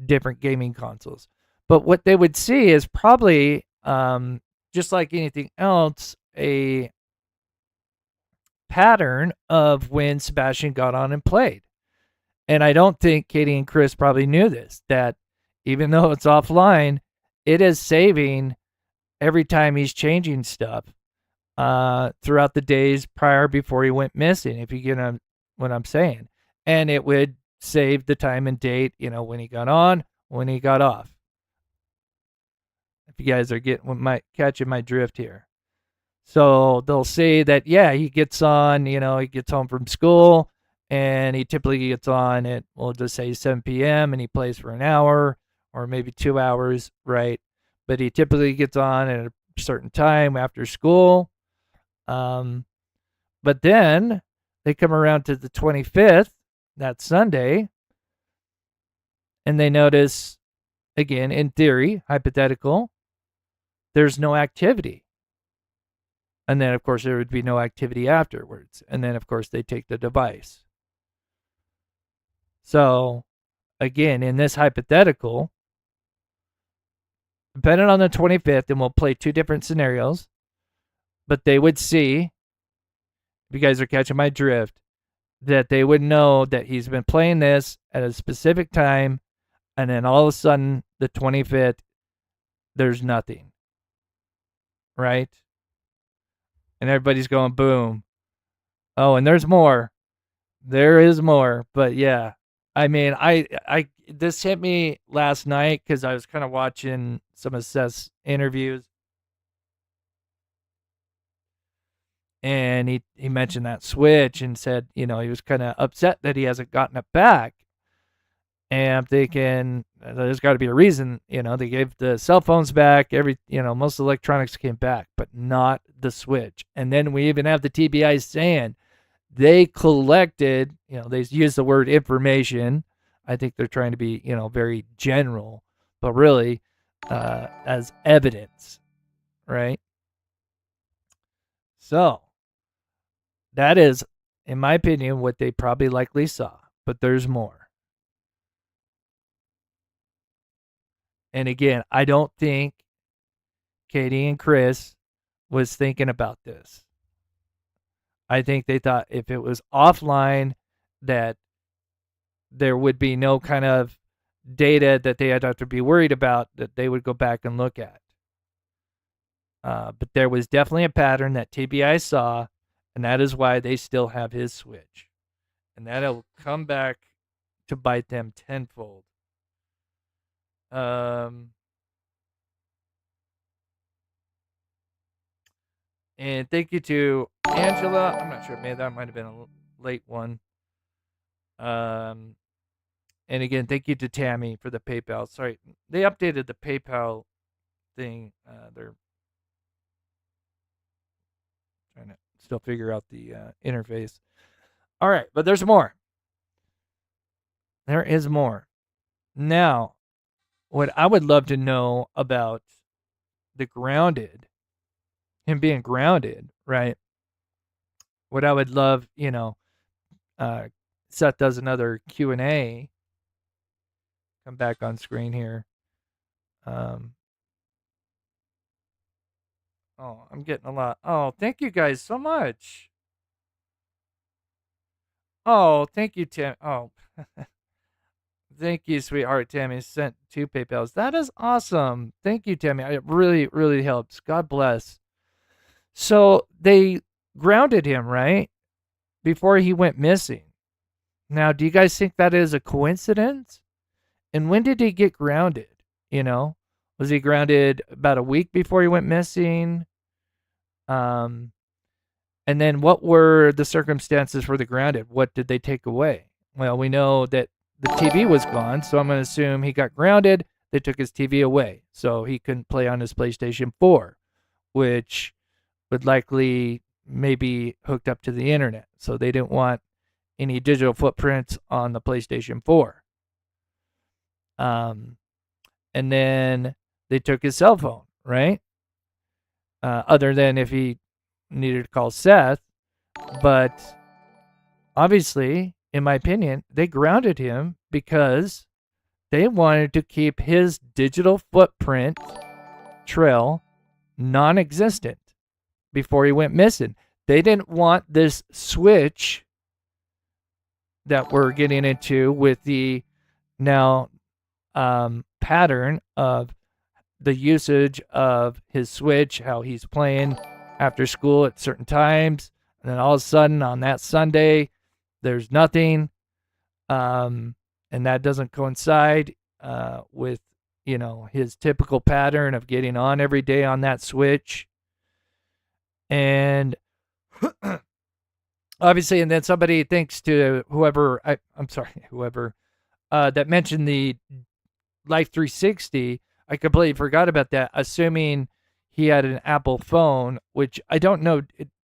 different gaming consoles. But what they would see is probably, just like anything else, a pattern of when Sebastian got on and played. And I don't think Katie and Chris probably knew this, that even though it's offline, it is saving every time he's changing stuff throughout the days before he went missing, if you get what I'm saying. And it would save the time and date, when he got on, when he got off. If you guys are catching my drift here. So they'll say that, yeah, he gets on, he gets home from school, and he typically gets on at, we'll just say 7 p.m., and he plays for an hour or maybe 2 hours, right? But he typically gets on at a certain time after school. But then they come around to the 25th, that Sunday, and they notice, again, in theory, hypothetical, there's no activity. And then, of course, there would be no activity afterwards. And then, of course, they take the device. So, again, in this hypothetical, depending on the 25th, and we'll play two different scenarios, but they would see, if you guys are catching my drift, that they would know that he's been playing this at a specific time, and then all of a sudden, the 25th, there's nothing. Right? And everybody's going, boom. Oh, and there's more. There is more. But yeah, I mean, this hit me last night because I was kind of watching some of Seth's interviews. And he mentioned that switch and said, he was kind of upset that he hasn't gotten it back. And I'm thinking, there's got to be a reason. They gave the cell phones back. Most electronics came back, but not the switch. And then we even have the TBI saying they collected, they use the word information. I think they're trying to be, very general, but really as evidence, right? So that is, in my opinion, what they probably likely saw, but there's more. And again, I don't think Katie and Chris was thinking about this. I think they thought if it was offline that there would be no kind of data that they had to be worried about that they would go back and look at. But there was definitely a pattern that TBI saw, and that is why they still have his switch. And that'll come back to bite them tenfold. And thank you to Angela. I'm not sure, maybe that might have been a late one. And again, thank you to Tammy for the PayPal. Sorry, they updated the PayPal thing. They're trying to still figure out the interface. All right, but there's more. There is more. Now, what I would love to know about the grounded, him being grounded, right? What I would love, Seth does another Q&A. Come back on screen here. Oh, I'm getting a lot. Oh, thank you guys so much. Oh, thank you, Tim. Oh, thank you, sweetheart. Tammy sent 2 PayPals. That is awesome. Thank you, Tammy. It really, really helps. God bless. So they grounded him, right? Before he went missing. Now, do you guys think that is a coincidence? And when did he get grounded? Was he grounded about a week before he went missing? And then what were the circumstances for the grounded? What did they take away? Well, we know that the TV was gone, so I'm going to assume he got grounded. They took his TV away, so he couldn't play on his PlayStation 4, which would likely maybe hooked up to the internet. So they didn't want any digital footprints on the PlayStation 4. And then they took his cell phone, right? Other than if he needed to call Seth, But obviously, in my opinion, they grounded him because they wanted to keep his digital footprint trail non-existent before he went missing. They didn't want this switch that we're getting into with the now pattern of the usage of his switch, how he's playing after school at certain times, and then all of a sudden on that Sunday there's nothing, and that doesn't coincide with his typical pattern of getting on every day on that switch. And obviously, and then somebody thinks to whoever that mentioned the Life 360. I completely forgot about that, assuming he had an Apple phone, which I don't know.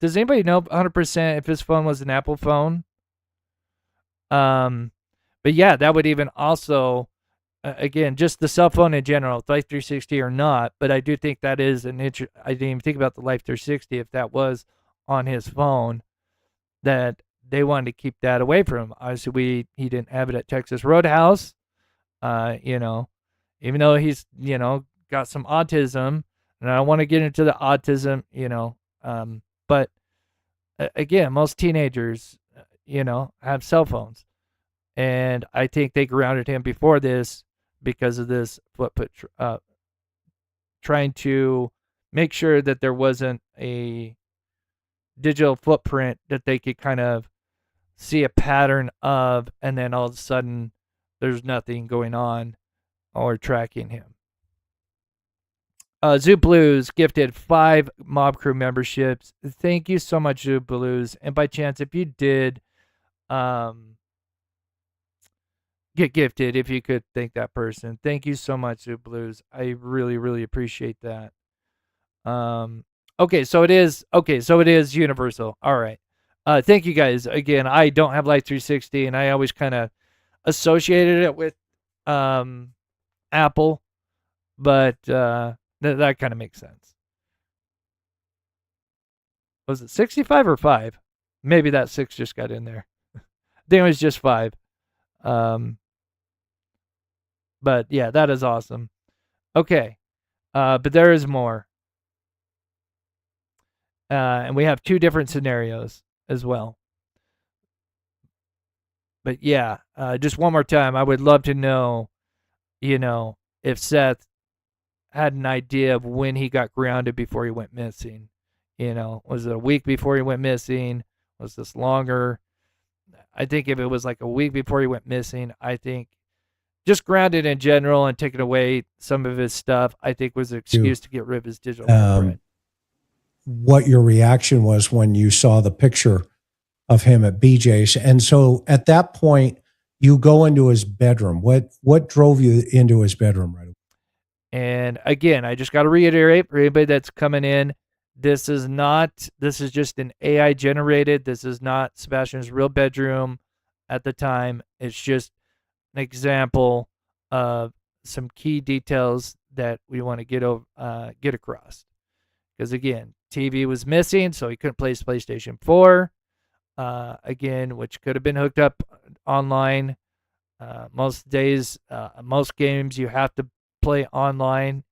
Does anybody know 100% if his phone was an Apple phone? But yeah, that would even also, again, just the cell phone in general, Life 360 or not. But I do think that is I didn't even think about the Life 360 if that was on his phone, that they wanted to keep that away from him. Obviously, he didn't have it at Texas Roadhouse. Even though he's, got some autism, and I don't want to get into the autism, but again, most teenagers, have cell phones. And I think they grounded him before this because of this footprint, trying to make sure that there wasn't a digital footprint that they could kind of see a pattern of, and then all of a sudden there's nothing going on or tracking him. Zoo Blues gifted 5 Mob Crew memberships. Thank you so much, Zoo Blues. And by chance, if you did get gifted, if you could thank that person, thank you so much, Zoo Blues. I really, really appreciate that. Okay, so it is universal. All right. Thank you guys. Again, I don't have Life 360, and I always kind of associated it with Apple, but that kind of makes sense. Was it 65 or 5? Maybe that 6 just got in there. I think it was just 5. But yeah, that is awesome. Okay, but there is more. And we have 2 different scenarios as well. But yeah, just one more time, I would love to know, if Seth had an idea of when he got grounded before he went missing. Was it a week before he went missing? Was this longer? I think if it was like a week before he went missing, I think just grounded in general and taking away some of his stuff, I think was an excuse to get rid of his digital footprint. What your reaction was when you saw the picture of him at BJ's. And so at that point, you go into his bedroom. What drove you into his bedroom right away? And again, I just got to reiterate for anybody that's coming in, this is just an AI generated. This is not Sebastian's real bedroom at the time. It's just an example of some key details that we want to get across. Because again, TV was missing, so he couldn't play his PlayStation 4. Again, which could have been hooked up online. Most days, most games you have to play online.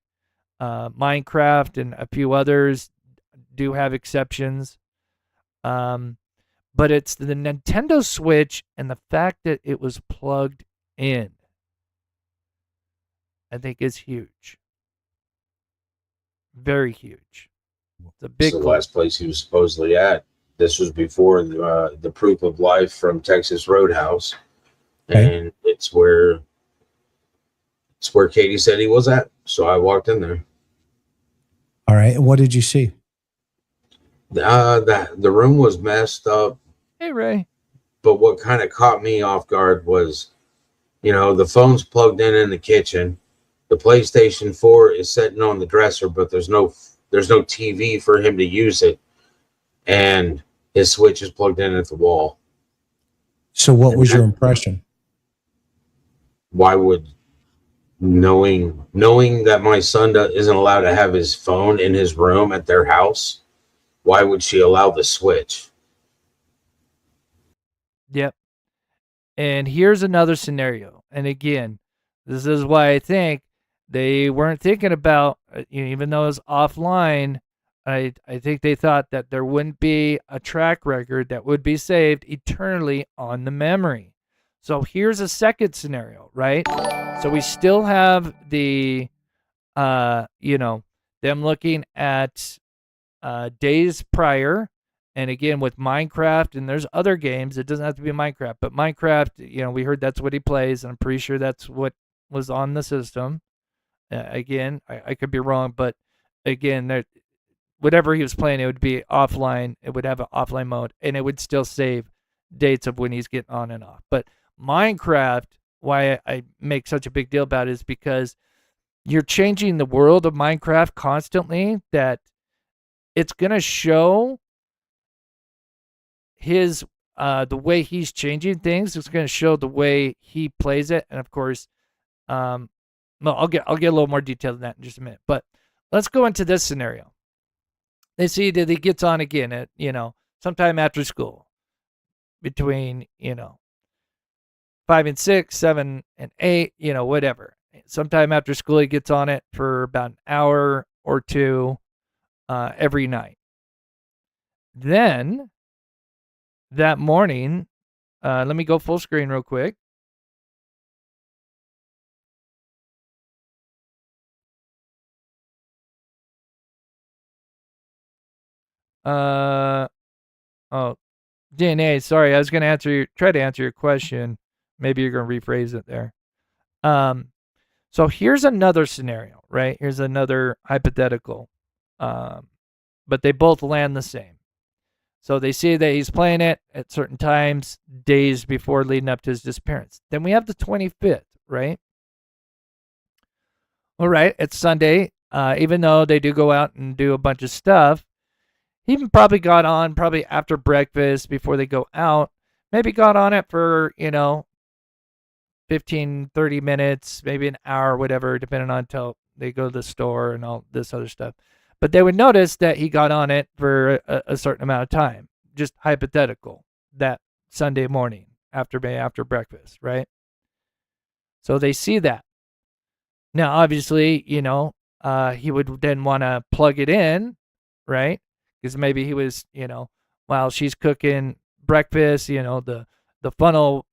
Minecraft and a few others do have exceptions. But it's the Nintendo Switch and the fact that it was plugged in, I think, is huge. Very huge. It's a big. It's the last place he was supposedly at. This was before the proof of life from Texas Roadhouse, and it's where Katie said he was at. So I walked in there. All right. And what did you see? The room was messed up. Hey, Ray. But what kind of caught me off guard was, the phone's plugged in the kitchen. The PlayStation 4 is sitting on the dresser, but there's no TV for him to use it. And his Switch is plugged in at the wall. So what was your impression? Why would, knowing that my son isn't allowed to have his phone in his room at their house, why would she allow the Switch? Yep. And here's another scenario. And again, this is why I think they weren't thinking about, even though it was offline, I think they thought that there wouldn't be a track record that would be saved eternally on the memory. So here's a second scenario, right? So we still have the, them looking at days prior. And again, with Minecraft, and there's other games, it doesn't have to be Minecraft, but Minecraft, we heard that's what he plays, and I'm pretty sure that's what was on the system. Again, I could be wrong, but again, whatever he was playing, it would be offline. It would have an offline mode, and it would still save dates of when he's getting on and off. But Minecraft, why I make such a big deal about it is because you're changing the world of Minecraft constantly, that it's going to show his the way he's changing things. It's going to show the way he plays it, and of course, well, I'll get a little more detail than that in just a minute. But let's go into this scenario. They see that he gets on again at sometime after school, between 5 and 6, 7 and 8, whatever. Sometime after school, he gets on it for about an hour or two every night. Then that morning, let me go full screen real quick. Oh, DNA. Sorry, I was going to try to answer your question. Maybe you're going to rephrase it there. So here's another scenario, right? Here's another hypothetical. But they both land the same. So they see that he's playing it at certain times, days before leading up to his disappearance. Then we have the 25th, right? All right, it's Sunday. Even though they do go out and do a bunch of stuff, he probably got on after breakfast before they go out. Maybe got on it for, 15, 30 minutes, maybe an hour, whatever, depending on until they go to the store and all this other stuff. But they would notice that he got on it for a certain amount of time, just hypothetical, that Sunday morning after breakfast, right? So they see that. Now, obviously, he would then want to plug it in, right? Because maybe he was, while she's cooking breakfast, the funnel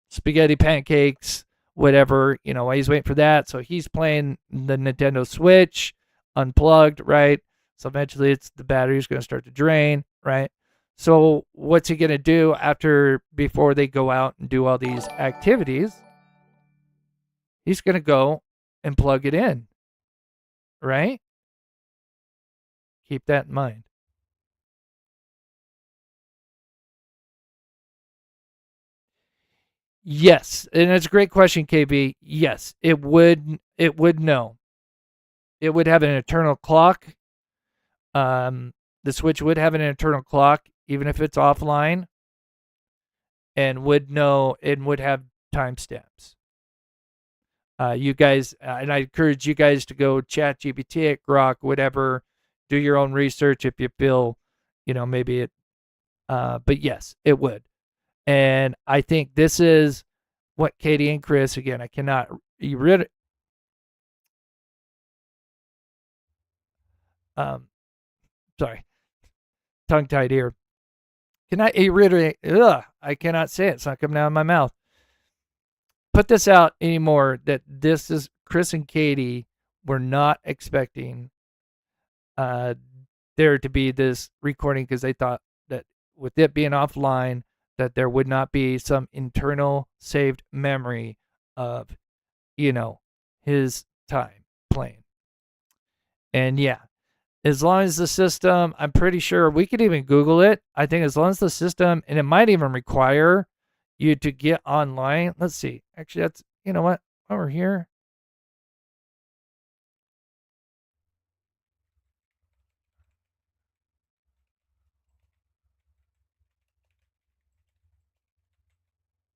spaghetti pancakes, whatever, while he's waiting for that. So he's playing the Nintendo Switch unplugged, right? So eventually the battery's going to start to drain, right? So what's he going to do before they go out and do all these activities? He's going to go and plug it in, right? Keep that in mind. Yes, and it's a great question, KB. Yes, it would know. It would have an internal clock. The Switch would have an internal clock, even if it's offline, and would know and would have timestamps. You guys, and I encourage you guys to go chat GPT it, Grok, whatever. Do your own research if you feel, maybe it. But yes, it would. And I think this is what Katie and Chris, again, I cannot sorry, tongue-tied here. Can I reiterate? I cannot say it. It's not coming out of my mouth. Put this out anymore that this is Chris and Katie were not expecting there to be this recording, because they thought that with it being offline, that there would not be some internal saved memory of, his time playing. And yeah, as long as the system, I'm pretty sure we could even Google it. I think as long as the system, and it might even require you to get online. Let's see. Actually, that's, you know what? Over here.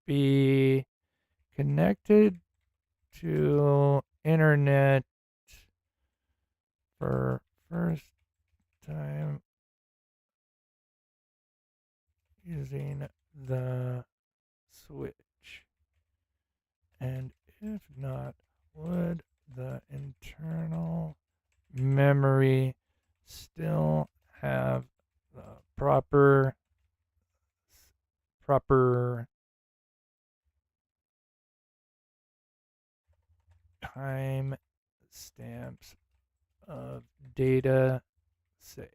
Be connected to internet for first time using the switch? And if not, would the internal memory still have the proper time stamps of data saved?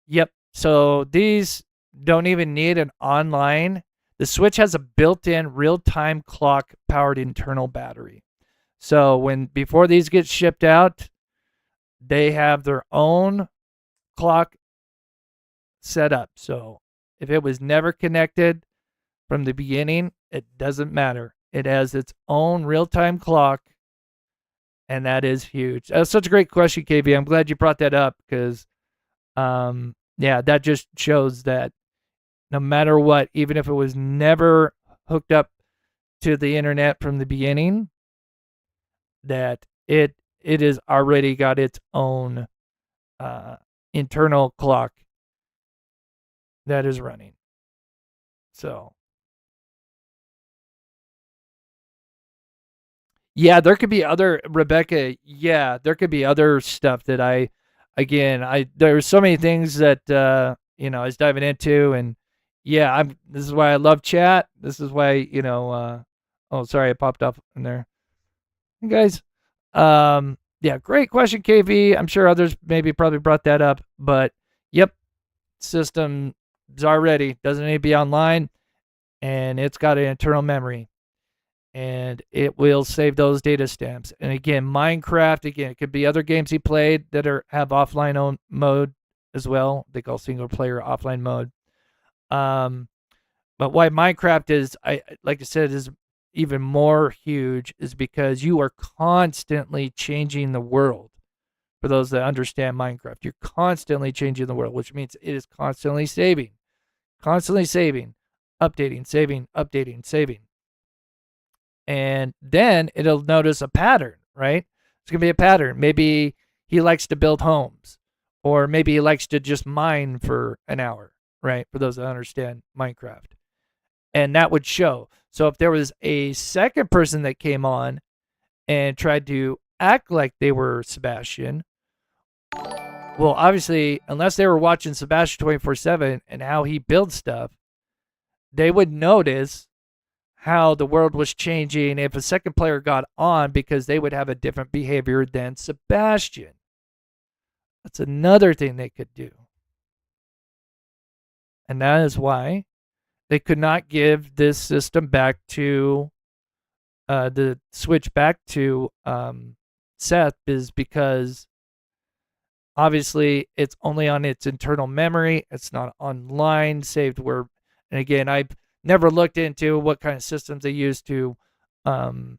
Yep. So these don't even need an online. The Switch has a built-in real-time clock powered internal battery. So before these get shipped out, they have their own clock set up. So if it was never connected from the beginning, it doesn't matter. It has its own real-time clock, and that is huge. That's such a great question, KB. I'm glad you brought that up because, yeah, that just shows that no matter what, even if it was never hooked up to the internet from the beginning, that it has already got its own internal clock that is running. So yeah, there could be other, Rebecca. Yeah, there could be other stuff that there's so many things that I was diving into, and yeah, this is why I love chat. This is why, oh, sorry, I popped up in there. Hey guys. Yeah, great question, KV. I'm sure others probably brought that up, but yep, system is already, doesn't need to be online, and it's got an internal memory, and it will save those data stamps. And again, Minecraft, it could be other games he played that have offline mode as well. They call single player offline mode. But why Minecraft is, like I said, is even more huge is because you are constantly changing the world. For those that understand Minecraft, you're constantly changing the world, which means it is constantly saving, updating, saving, updating, saving. And then it'll notice a pattern, right? It's going to be a pattern. Maybe he likes to build homes, or maybe he likes to just mine for an hour, right? For those that understand Minecraft. And that would show. So if there was a second person that came on and tried to act like they were Sebastian, well, obviously, unless they were watching Sebastian 24/7 and how he builds stuff, they would notice how the world was changing if a second player got on, because they would have a different behavior than Sebastian. That's another thing they could do. And that is why they could not give this system back to the Switch back to Seth, is because obviously it's only on its internal memory. It's not online saved where, and again, I've never looked into what kind of systems they use to, like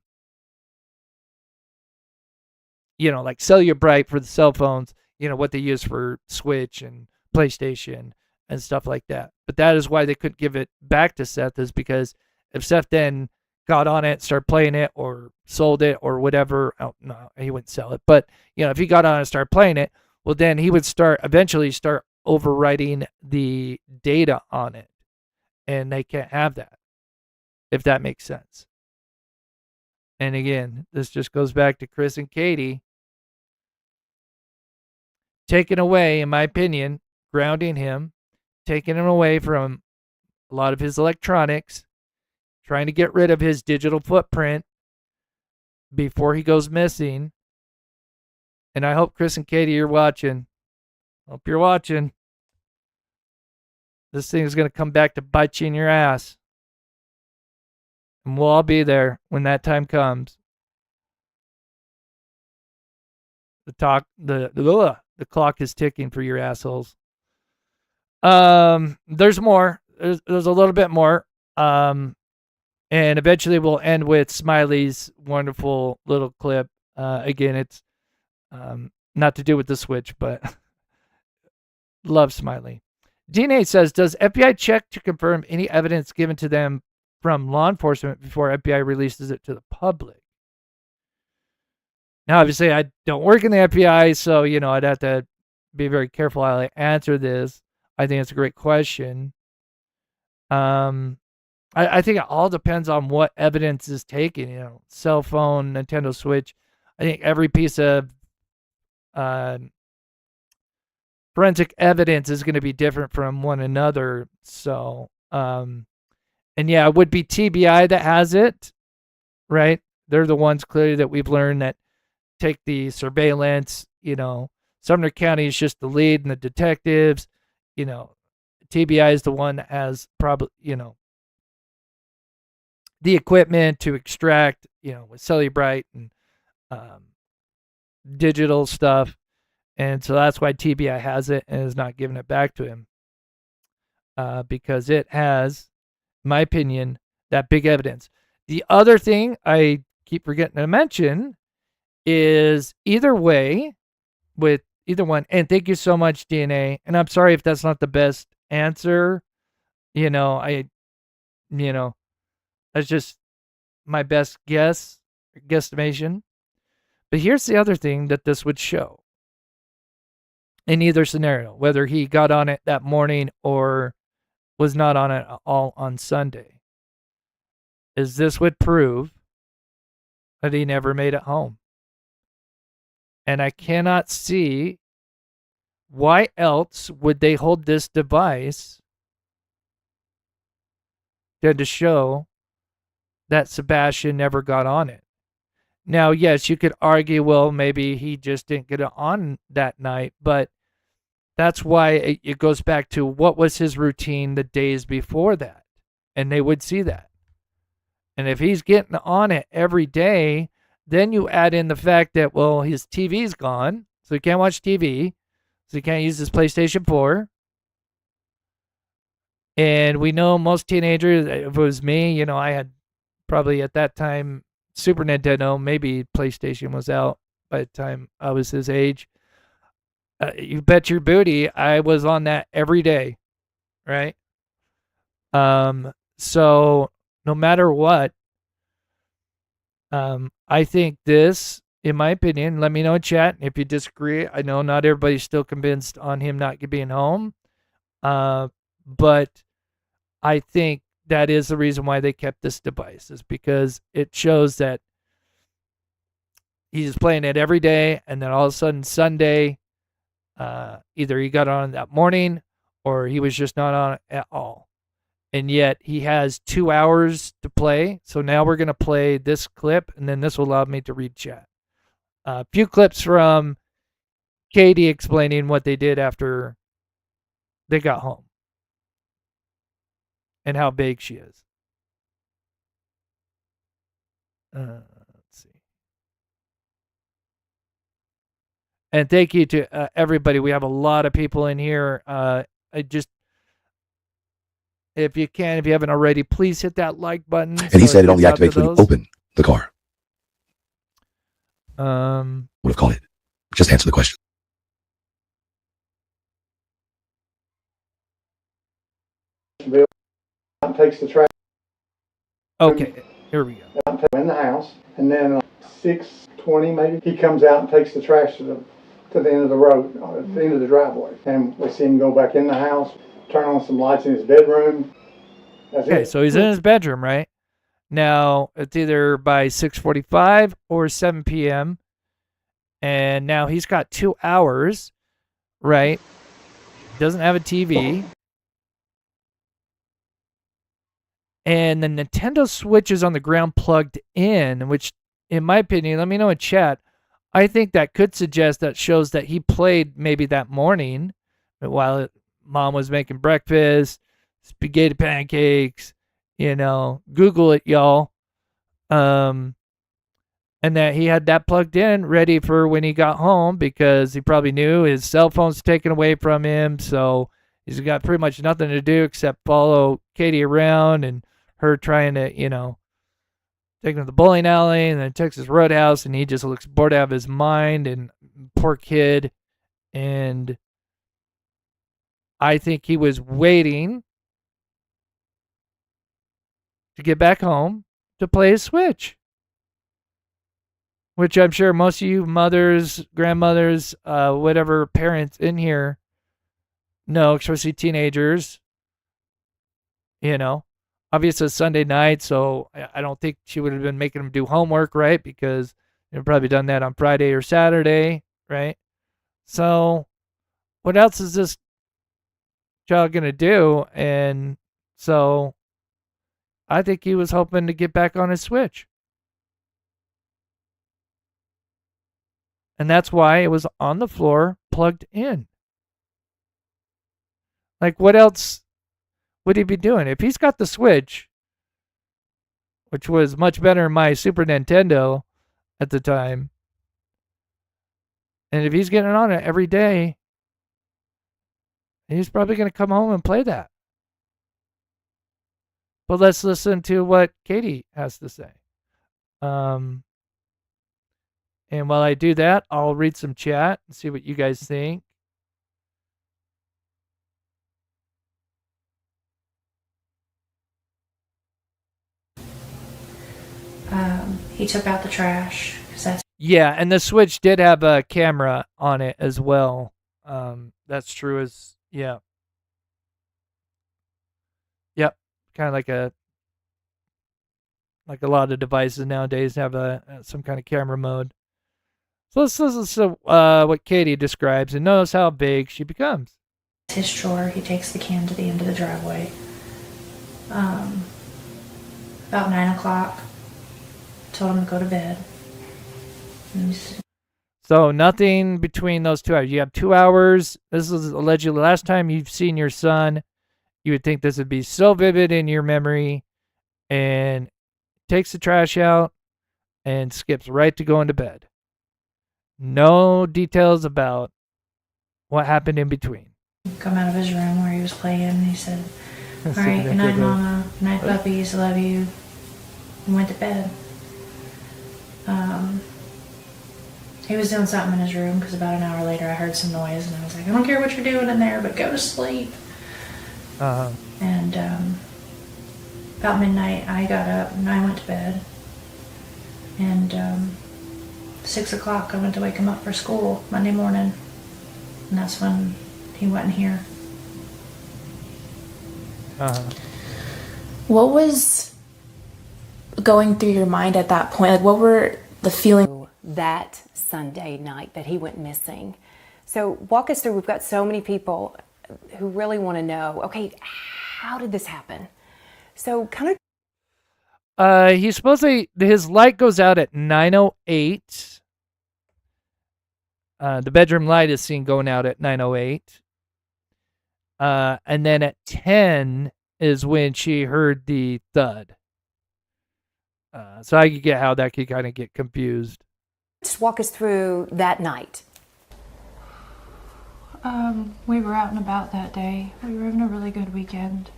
Cellular Bright for the cell phones, what they use for Switch and PlayStation and stuff like that. But that is why they couldn't give it back to Seth, is because if Seth then got on it, started playing it, or sold it, or whatever, no, he wouldn't sell it. But, if he got on and started playing it, well, then he would eventually start overwriting the data on it. And they can't have that, if that makes sense. And again, this just goes back to Chris and Katie taking away, in my opinion, grounding him, taking him away from a lot of his electronics, trying to get rid of his digital footprint before he goes missing. And I hope, Chris and Katie, you're watching. Hope you're watching. This thing is going to come back to bite you in your ass. And we'll all be there when that time comes. The clock is ticking for your assholes. There's more. There's a little bit more. And eventually we'll end with Smiley's wonderful little clip. Again, it's not to do with the Switch, but love Smiley. DNA says, does FBI check to confirm any evidence given to them from law enforcement before FBI releases it to the public? Now, obviously, I don't work in the FBI, so, I'd have to be very careful how I answer this. I think it's a great question. I think it all depends on what evidence is taken, cell phone, Nintendo Switch. I think every piece of forensic evidence is going to be different from one another. So, and yeah, it would be TBI that has it, right? They're the ones clearly that we've learned that take the surveillance. Sumner County is just the lead and the detectives. TBI is the one that has probably, the equipment to extract, with Cellebrite and digital stuff. And so that's why TBI has it and is not giving it back to him. Because it has, in my opinion, that big evidence. The other thing I keep forgetting to mention is either way, with either one, and thank you so much, DNA. And I'm sorry if that's not the best answer. That's just my best guesstimation. But here's the other thing that this would show. In either scenario, whether he got on it that morning or was not on it at all on Sunday, is this would prove that he never made it home. And I cannot see why else would they hold this device than to show that Sebastian never got on it. Now, yes, you could argue, well, maybe he just didn't get it on that night, but that's why it goes back to what was his routine the days before that. And they would see that. And if he's getting on it every day, then you add in the fact that, well, his TV's gone, so he can't watch TV, so he can't use his PlayStation 4. And we know most teenagers, if it was me, I had probably at that time Super Nintendo, maybe PlayStation was out by the time I was his age. You bet your booty I was on that every day, right? So no matter what, I think this, in my opinion, let me know in chat if you disagree. I know not everybody's still convinced on him not being home, but I think that is the reason why they kept this device, is because it shows that he's playing it every day, and then all of a sudden Sunday, either he got on that morning or he was just not on it at all. And yet he has 2 hours to play. So now we're going to play this clip, and then this will allow me to read chat. A few clips from Katie explaining what they did after they got home and how big she is. Let's see. And thank you to everybody. We have a lot of people in here. If you haven't already, please hit that like button. And he said it only activates when you open the car. Would have called it. Just answer the question. Bill takes the trash. Okay, here we go. In the house, and then 6:20 maybe, he comes out and takes the trash to the end of the road, at the end of the driveway, and we see him go back in the house, turn on some lights in his bedroom. Okay, so he's in his bedroom, right? Now, it's either by 6:45 or 7 p.m., and now he's got 2 hours, right? Doesn't have a TV. And the Nintendo Switch is on the ground plugged in, which, in my opinion, let me know in chat, I think that could suggest that shows that he played maybe that morning while mom was making breakfast, spaghetti pancakes, Google it, y'all. And that he had that plugged in ready for when he got home, because he probably knew his cell phone's taken away from him. So he's got pretty much nothing to do except follow Katie around and her trying to, take him to the bowling alley and then Texas Roadhouse, and he just looks bored out of his mind, and poor kid. And I think he was waiting to get back home to play his Switch. which I'm sure most of you mothers, grandmothers, whatever parents in here know, especially teenagers. Obviously it's Sunday night, so I don't think she would have been making them do homework, right? Because they've probably done that on Friday or Saturday, right? So what else is this child going to do? And so I think he was hoping to get back on his Switch. And that's why it was on the floor, plugged in. Like, what else would he be doing? If he's got the Switch, which was much better than my Super Nintendo at the time, and if he's getting on it every day, he's probably going to come home and play that. But let's listen to what Katie has to say. And while I do that, I'll read some chat and see what you guys think. He took out the trash. Yeah, and the Switch did have a camera on it as well. That's true yeah. Yep, kind of like a lot of devices nowadays have some kind of camera mode. So let's listen to what Katie describes and notice how big she becomes. His chore. He takes the can to the end of the driveway. About 9 o'clock. Told him to go to bed. So nothing between those 2 hours. You have 2 hours. This is allegedly the last time you've seen your son. You would think this would be so vivid in your memory. And takes the trash out and skips right to going to bed. No details about what happened in between. Come out of his room where he was playing. He said, "All right, good night, Mama. Good night, puppies. I love you." And went to bed. He was doing something in his room because about an hour later I heard some noise and I was like, "I don't care what you're doing in there, but go to sleep." And about midnight I got up and I went to bed. And 6 o'clock I went to wake him up for school Monday morning. And that's when he wasn't here. What was going through your mind at that point? Like, what were the feelings? That Sunday night that he went missing. So walk us through. We've got so many people who really want to know, okay, how did this happen? So kind of... He supposedly, his light goes out at 9:08. The bedroom light is seen going out at 9:08. And then at 10 is when she heard the thud. So I could get how that could kind of get confused. Just walk us through that night. We were out and about that day. We were having a really good weekend.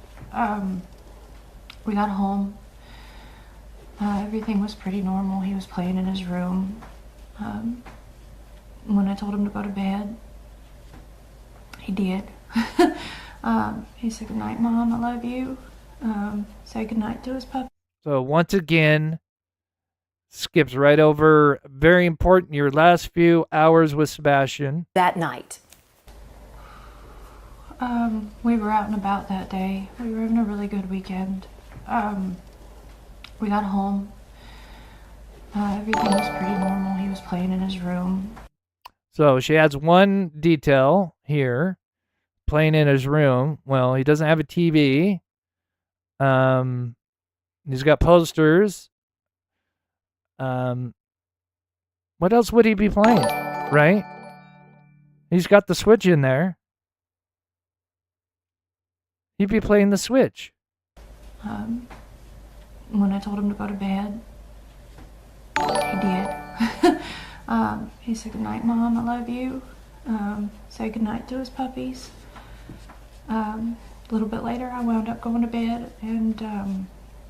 We got home. Everything was pretty normal. He was playing in his room. When I told him to go to bed, he did. He said, "Good night, Mom. I love you." Say goodnight to his puppy. So once again, skips right over, very important, your last few hours with Sebastian. That night. We were out and about that day. We were having a really good weekend. We got home. Everything was pretty normal. He was playing in his room. So she adds one detail here, playing in his room. Well, he doesn't have a TV. He's got posters. What else would he be playing, right? He's got the Switch in there. He'd be playing the Switch. When I told him to go to bed, he did. He said, "Good night, Mom. I love you." Say goodnight to his puppies. A little bit later, I wound up going to bed, and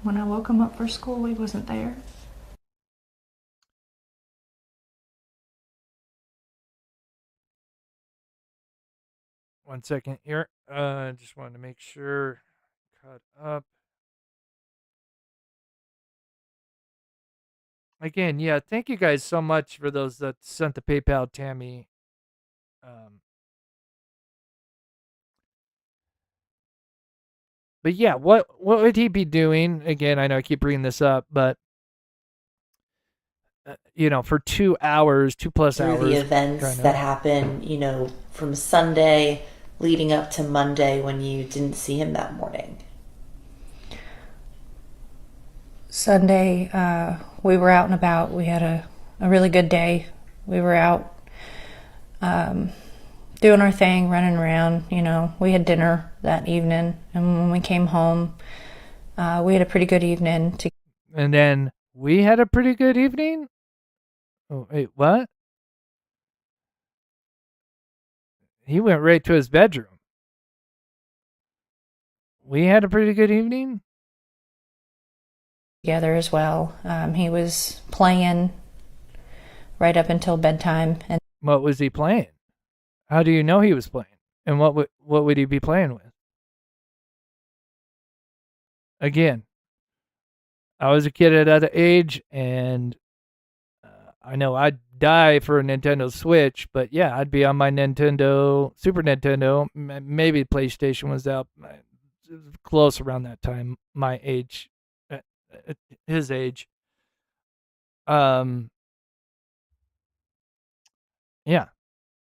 when I woke him up for school, he wasn't there. One second here. I just wanted to make sure. Cut up. again, yeah, thank you guys so much for those that sent the PayPal, Tammy. But yeah, what would he be doing? Again, I know I keep bringing this up, but for 2 hours, 2+ through hours, the events that happened, from Sunday leading up to Monday when you didn't see him that morning? Sunday, we were out and about. We had a really good day. We were out doing our thing, running around. We had dinner that evening, and when we came home, we had a pretty good evening. And then we had a pretty good evening? Oh, wait, what? He went right to his bedroom. We had a pretty good evening? Together as well. He was playing right up until bedtime. And what was he playing? How do you know he was playing? And what would he be playing with? Again, I was a kid at that age, and I know I'd die for a Nintendo Switch, but yeah, I'd be on my Super Nintendo. Maybe PlayStation was out close around that time, my age, his age. Yeah.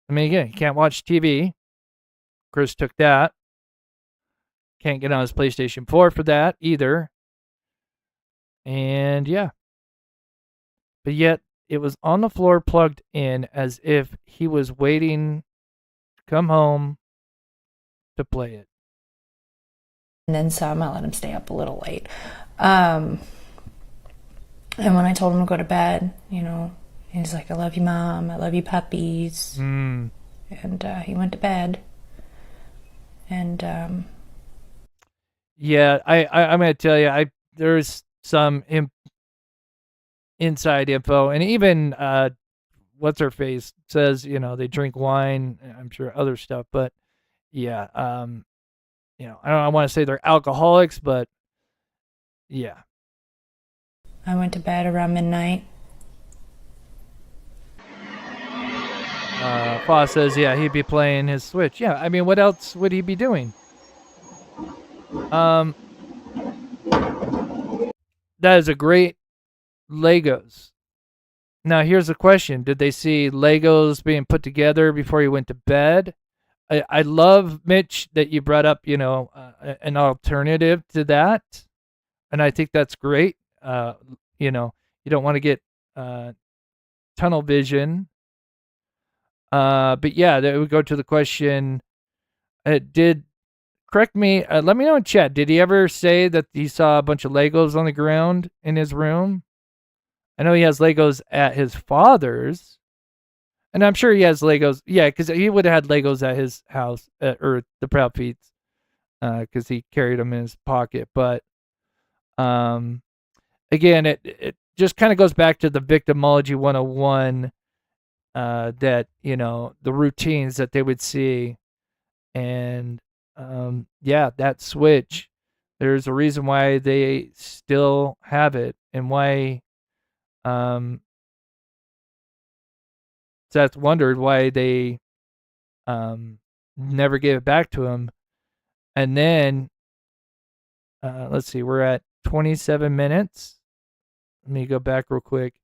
I mean, again, you can't watch TV. Chris took that. Can't get on his PlayStation 4 for that either. And yeah. But yet, it was on the floor plugged in as if he was waiting to come home to play it. And then some, I let him stay up a little late. And when I told him to go to bed, he's like, I love you, Mom. I love you, puppies. And he went to bed. And yeah, I'm going to tell you, there's some inside info, and even what's her face says, they drink wine. I'm sure other stuff, but yeah, I want to say they're alcoholics, but yeah. I went to bed around midnight. Foss says, yeah, he'd be playing his Switch. Yeah, I mean, what else would he be doing? That is a great Legos. Now, here's the question. Did they see Legos being put together before he went to bed? I love, Mitch, that you brought up, an alternative to that. And I think that's great. You don't want to get tunnel vision. But yeah, that would go to the question, correct me, let me know in chat, did he ever say that he saw a bunch of Legos on the ground in his room? I know he has Legos at his father's, and I'm sure he has Legos. Yeah, because he would have had Legos at his house, or the Proud Feet's, because he carried them in his pocket. But again, it just kind of goes back to the victimology 101, that, the routines that they would see. And yeah, that Switch, there's a reason why they still have it, and why Seth wondered why they never gave it back to him. And then let's see, we're at 27 minutes. Let me go back real quick.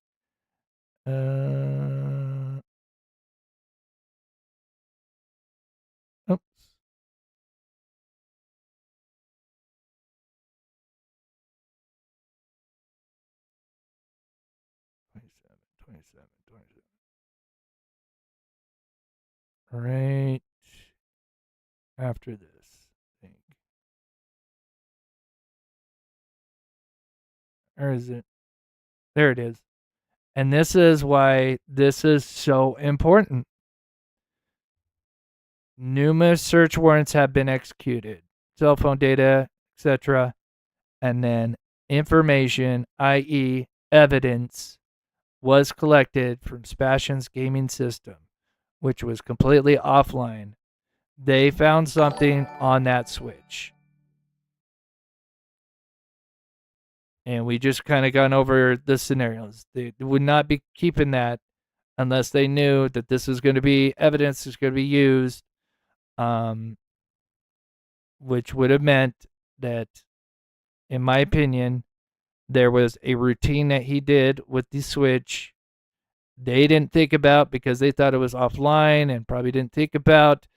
Oops. Right after this, I think. Or is it? There it is. And this is why this is so important. Numerous search warrants have been executed, cell phone data, etc. And then information, i.e., evidence, was collected from Sebastian's gaming system, which was completely offline. They found something on that Switch. And we just kind of gone over the scenarios. They would not be keeping that unless they knew that this is going to be evidence that's going to be used, which would have meant that, in my opinion, there was a routine that he did with the switch they didn't think about because they thought it was offline, and probably didn't think about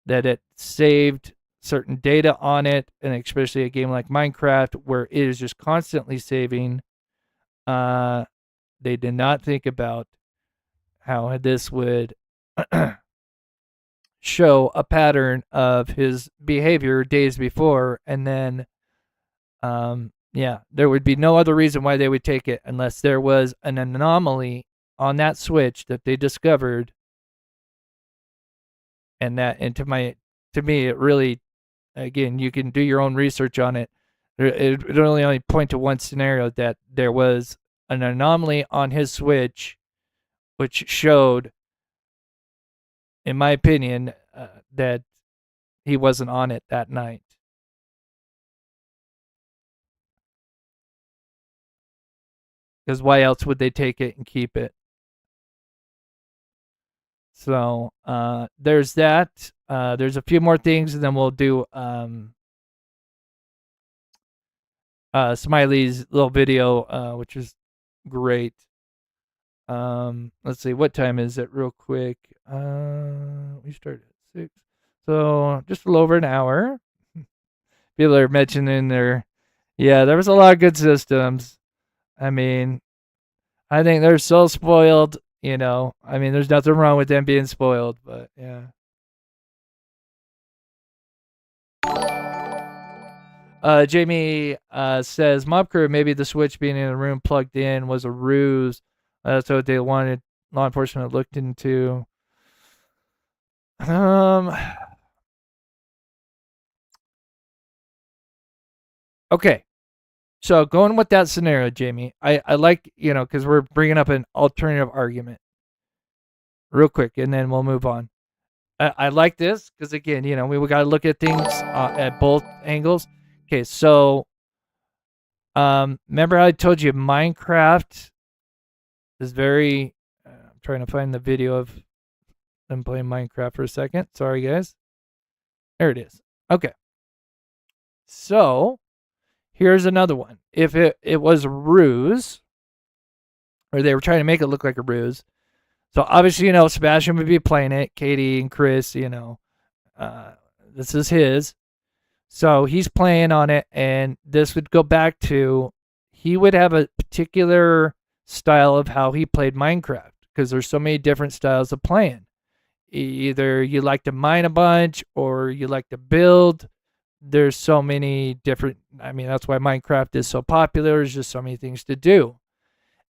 that it saved certain data on it, and especially a game like Minecraft where it is just constantly saving. They did not think about how this would show a pattern of his behavior days before, and then there would be no other reason why they would take it unless there was an anomaly on that switch that they discovered. And to me it really, again, you can do your own research on it. It would only point to one scenario, that there was an anomaly on his switch which showed, in my opinion, that he wasn't on it that night. Because why else would they take it and keep it? So there's that. There's a few more things, and then we'll do Smiley's little video, which is great. Let's see, what time is it real quick? We started at 6. So just a little over an hour. People are mentioning there was a lot of good systems. I mean, I think they're so spoiled, I mean, there's nothing wrong with them being spoiled, but yeah. Jamie says, Mob Crew, maybe the switch being in the room plugged in was a ruse. That's what they wanted law enforcement looked into. Okay. So going with that scenario, Jamie, I like, because we're bringing up an alternative argument real quick, and then we'll move on. I like this because, again, we got to look at things at both angles. Okay, so remember how I told you Minecraft is very... I'm trying to find the video of them playing Minecraft for a second. Sorry, guys. There it is. Okay. So here's another one. If it was a ruse, or they were trying to make it look like a ruse, so obviously, Sebastian would be playing it, Katie and Chris, this is his. So he's playing on it, and this would go back to, he would have a particular style of how he played Minecraft, because there's so many different styles of playing. Either you like to mine a bunch, or you like to build. There's so many different, that's why Minecraft is so popular. There's just so many things to do.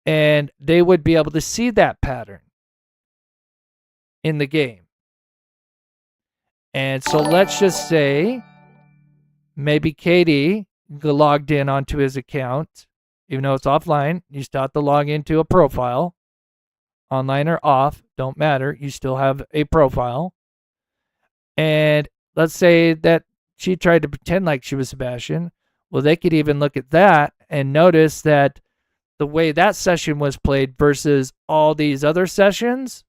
And they would be able to see that pattern in the game. And so let's just say maybe Katie logged in onto his account, even though it's offline. You still have to log into a profile, online or off, don't matter. You still have a profile. And let's say that she tried to pretend like she was Sebastian. Well, they could even look at that and notice that the way that session was played versus all these other sessions,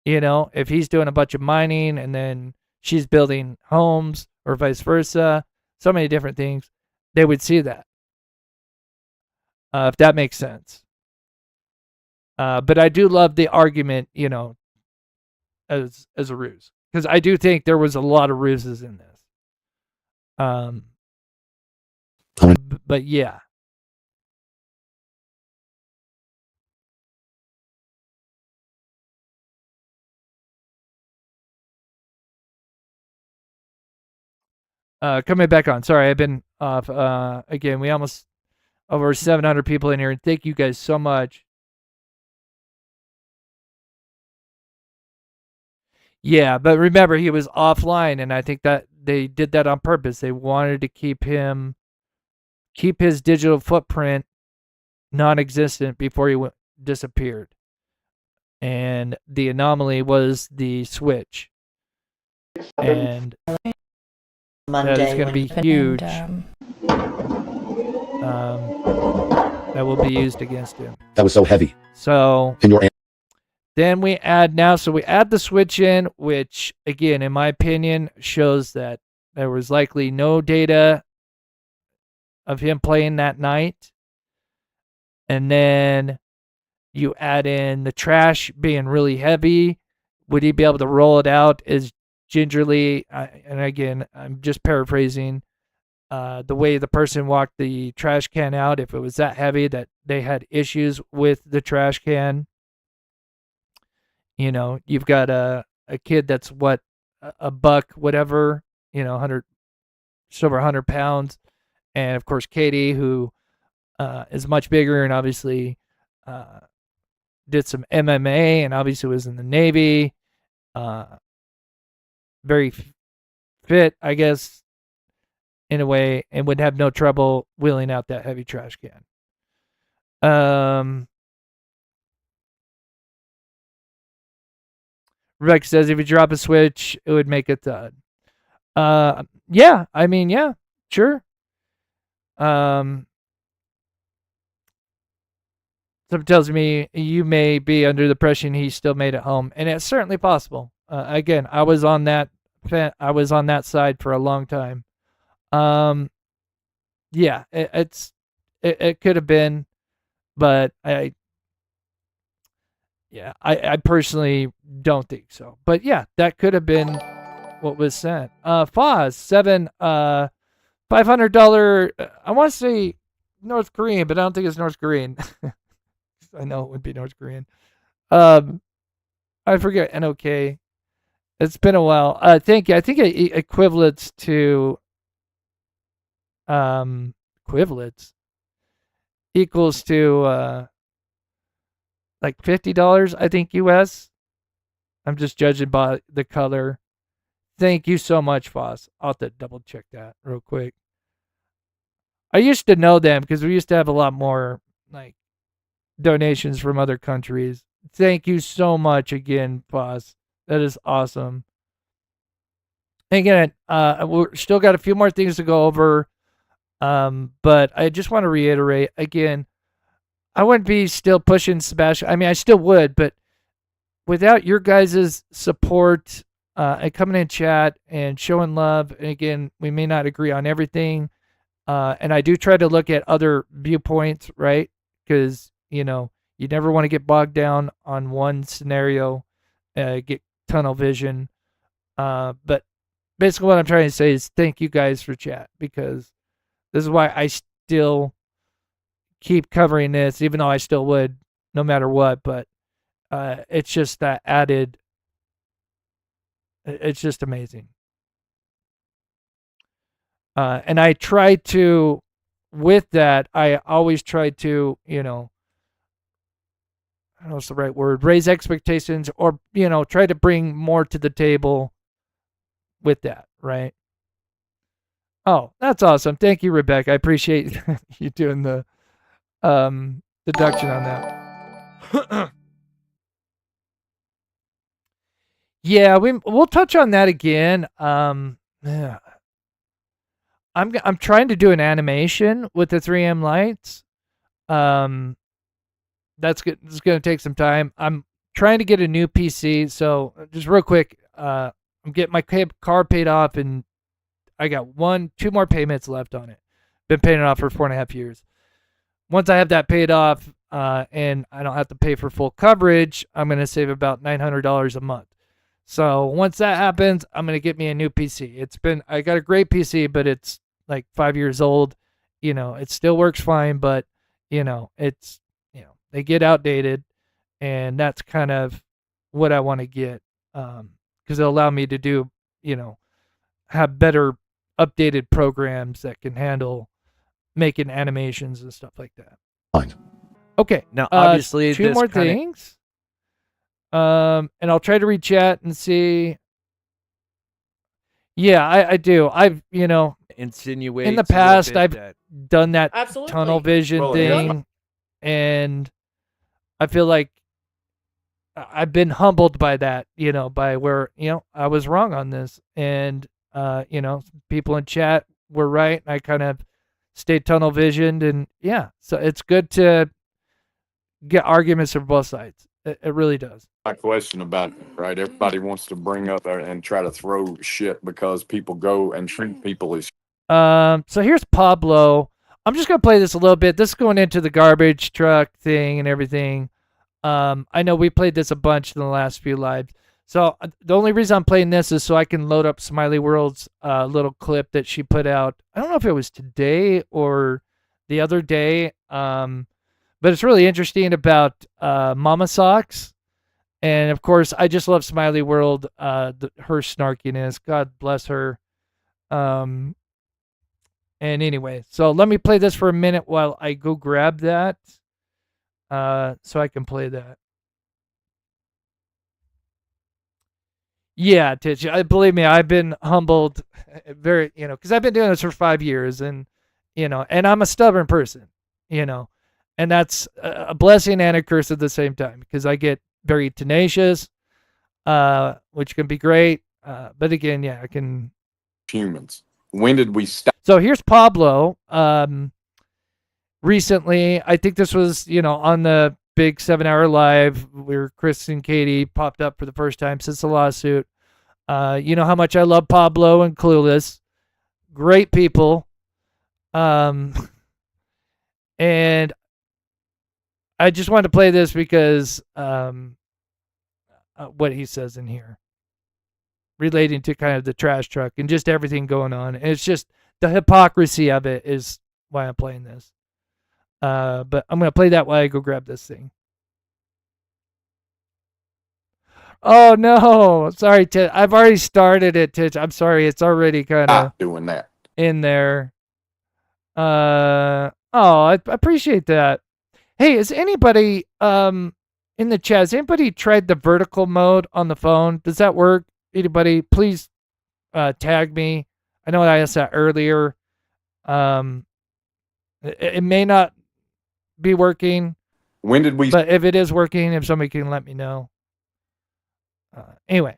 if he's doing a bunch of mining and then she's building homes, or vice versa, so many different things, they would see that. If that makes sense. But I do love the argument, as a ruse, because I do think there was a lot of ruses in this. But yeah. Coming back on. Sorry, I've been off. Again, we almost over 700 people in here, and thank you guys so much. Yeah, but remember, he was offline, and I think that they did that on purpose. They wanted to keep his digital footprint non-existent before he disappeared. And the anomaly was the switch. And Monday that is going to be huge. that will be used against him. That was so heavy. So In your then we add the switch in, which again, in my opinion, shows that there was likely no data of him playing that night. And then you add in the trash being really heavy. Would he be able to roll it out as gingerly? And again, I'm just paraphrasing the way the person walked the trash can out. If it was that heavy that they had issues with the trash can, you know, you've got a kid that's a buck, whatever, you know, 100, just over 100 pounds. And of course, Katie, who is much bigger and obviously did some MMA and obviously was in the Navy. Very fit, I guess, in a way, and would have no trouble wheeling out that heavy trash can. Rebecca says if you drop a switch, it would make a thud. Yeah, I mean, yeah, sure. Something tells me you may be under the impression he still made it home, and it's certainly possible. Again, I was on that side for a long time. Yeah, it could have been, but I personally don't think so. But yeah, that could have been what was sent. Foz $500. I want to say North Korean, but I don't think it's North Korean. I know it would be North Korean. I forget NOK. It's been a while. Thank you. I think it equivalents to equals to like $50, I think, US. I'm just judging by the color. Thank you so much, Foss. I'll have to double check that real quick. I used to know them because we used to have a lot more like donations from other countries. Thank you so much again, Foss. That is awesome. And again, we're still got a few more things to go over. But I just want to reiterate again, I wouldn't be still pushing Sebastian. I mean, I still would, but without your guys' support and coming in chat and showing love, and again, we may not agree on everything. And I do try to look at other viewpoints, right? Because, you know, you never want to get bogged down on one scenario, get tunnel vision. But basically what I'm trying to say is thank you guys for chat, because this is why I still keep covering this, even though I still would no matter what. But it's just that added, it's just amazing. And I try to, with that, I always try to, you know, I don't know what's the right word, raise expectations, or, you know, try to bring more to the table with that, right? Oh, that's awesome. Thank you, Rebecca. I appreciate you doing the deduction on that. Yeah, we'll touch on that again. Yeah. I'm trying to do an animation with the 3M lights. That's good. It's going to take some time. I'm trying to get a new PC. So just real quick, I'm getting my car paid off, and I got 2 more payments left on it. Been paying it off for 4.5 years. Once I have that paid off, and I don't have to pay for full coverage, I'm going to save about $900 a month. So once that happens, I'm going to get me a new PC. I got a great PC, but it's like 5 years old. You know, it still works fine, but you know, they get outdated, and that's kind of what I want to get, because it'll allow me to do, you know, have better updated programs that can handle making animations and stuff like that. Fine. Okay. Now, obviously, 2 more things. And I'll try to read chat and see. Yeah, I do. I've, you know, insinuate in the past, I've done that tunnel vision thing, yeah. and I feel like I've been humbled by that, you know, by where, you know, I was wrong on this, and you know, people in chat were right, and I kind of stay tunnel visioned, and yeah, so it's good to get arguments from both sides. It really does. My question about it, right? Everybody wants to bring up and try to throw shit because people go and treat people as. So here's Pablo. I'm just gonna play this a little bit. This is going into the garbage truck thing and everything. I know we played this a bunch in the last few lives. So the only reason I'm playing this is so I can load up Smiley World's little clip that she put out. I don't know if it was today or the other day, but it's really interesting about Mama Socks. And of course, I just love Smiley World, her snarkiness. God bless her. And anyway, so let me play this for a minute while I go grab that, so I can play that. Yeah, Titch, believe me, I've been humbled very, because I've been doing this for 5 years, and, and I'm a stubborn person, and that's a blessing and a curse at the same time, because I get very tenacious, which can be great. But again, yeah, I can. Humans. When did we stop? So here's Pablo. Recently, I think this was, on the big 7-hour live where Chris and Katie popped up for the first time since the lawsuit. You know how much I love Pablo and Clueless. Great people. And I just wanted to play this because what he says in here relating to kind of the trash truck and just everything going on. And it's just the hypocrisy of it is why I'm playing this. But I'm going to play that while I go grab this thing. Oh, no. Sorry, Titch. I've already started it, Titch. I'm sorry. It's already kind of doing that in there. I appreciate that. Hey, is anybody in the chat, has anybody tried the vertical mode on the phone? Does that work? Anybody, please tag me. I know I asked that earlier. It may not be working. When did we? But if it is working, if somebody can let me know. Anyway.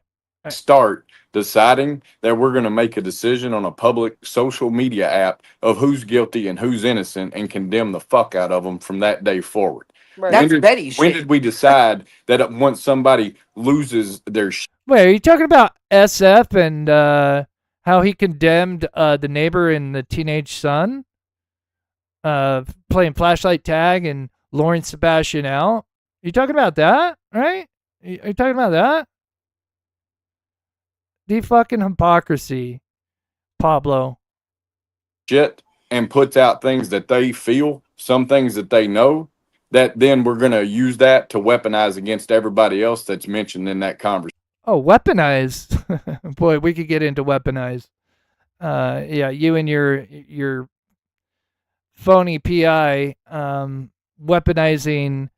Start deciding that we're going to make a decision on a public social media app of who's guilty and who's innocent and condemn the fuck out of them from that day forward. Right. That's Betty shit. When did we decide that once somebody loses their Wait, are you talking about SF and how he condemned the neighbor and the teenage son playing flashlight tag and luring Sebastian out? You talking about that, right? Are you talking about that? The fucking hypocrisy, Pablo. shit and puts out things that they feel, some things that they know, that then we're going to use that to weaponize against everybody else that's mentioned in that conversation. Oh, weaponize. Boy, we could get into weaponize. Yeah, you and your phony PI weaponizing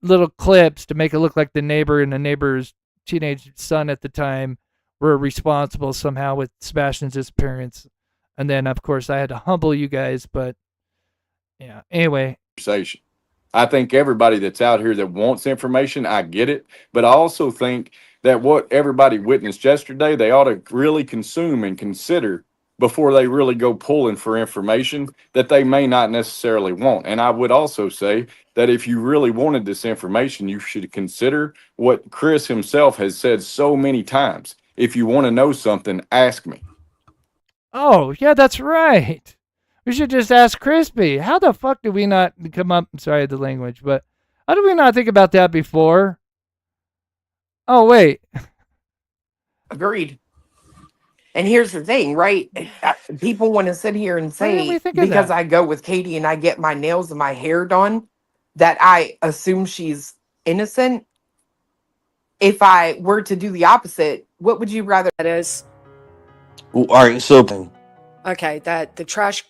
little clips to make it look like the neighbor and the neighbor's teenage son at the time were responsible somehow with Sebastian's disappearance. And then, of course, I had to humble you guys, but yeah. Anyway. I think everybody that's out here that wants information, I get it. But I also think that what everybody witnessed yesterday, they ought to really consume and consider before they really go pulling for information that they may not necessarily want. And I would also say that if you really wanted this information, you should consider what Chris himself has said so many times. If you want to know something, ask me. Oh, yeah, that's right. We should just ask Crispy. How the fuck did we not come up? I'm sorry, the language, but how did we not think about that before? Oh, wait. Agreed. And here's the thing, right? People want to sit here and say, because I go with Katie and I get my nails and my hair done, that I assume she's innocent. If I were to do the opposite, what would you rather? That is. Well, all right, so Okay, that the trash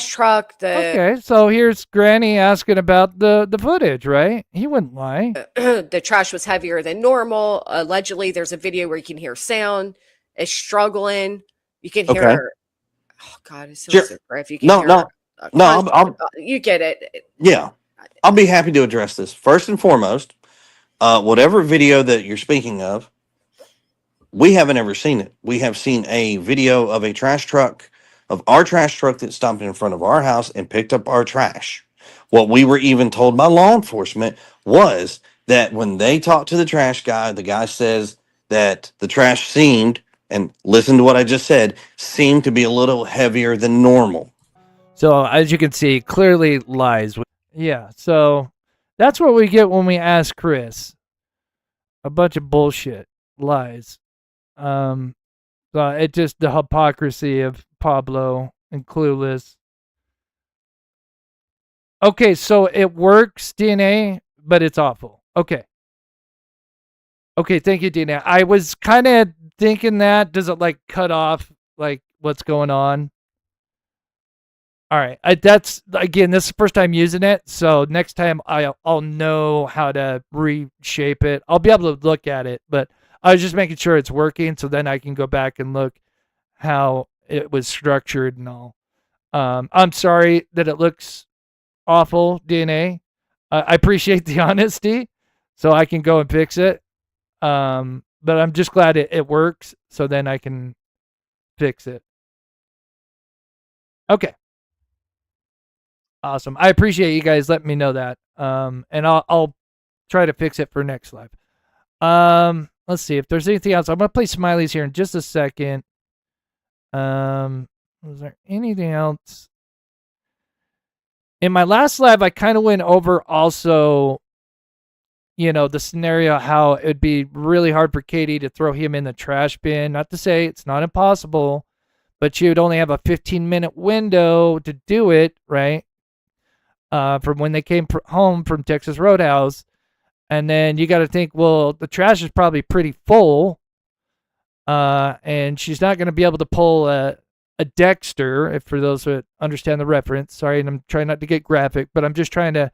truck, Okay, so here's Granny asking about the footage, right? He wouldn't lie. the trash was heavier than normal. Allegedly, there's a video where you can hear sound. It's struggling. You can hear her. Oh God, it's so if you can hear her. You get it. Yeah, I'll be happy to address this. First and foremost, whatever video that you're speaking of, we haven't ever seen it. We have seen a video of a trash truck of our trash truck that stopped in front of our house and picked up our trash. What we were even told by law enforcement was that when they talked to the trash guy, the guy says that the trash seemed, and listen to what I just said, seemed to be a little heavier than normal. So as you can see, clearly lies. Yeah, so that's what we get when we ask Chris. A bunch of bullshit, lies. It just the hypocrisy of Pablo and Clueless. Okay, so it works, DNA, but it's awful. Okay. Okay, thank you, DNA. I was kind of thinking that. Does it like cut off like what's going on? All right. That's again, this is the first time using it, so next time I'll know how to reshape it. I'll be able to look at it, but I was just making sure it's working, so then I can go back and look how it was structured and all. I'm sorry that it looks awful, DNA. I appreciate the honesty, so I can go and fix it. But I'm just glad it works, so then I can fix it. Okay. Awesome. I appreciate you guys letting me know that. And I'll try to fix it for next live. Let's see if there's anything else. I'm gonna play smileys here in just a second. Was there anything else? In my last live, I kind of went over also, the scenario how it'd be really hard for Katie to throw him in the trash bin. Not to say it's not impossible, but she would only have a 15-minute window to do it, right? From when they came home from Texas Roadhouse. And then you got to think, well, the trash is probably pretty full. And she's not going to be able to pull a Dexter, if for those who understand the reference. Sorry, and I'm trying not to get graphic, but I'm just trying to,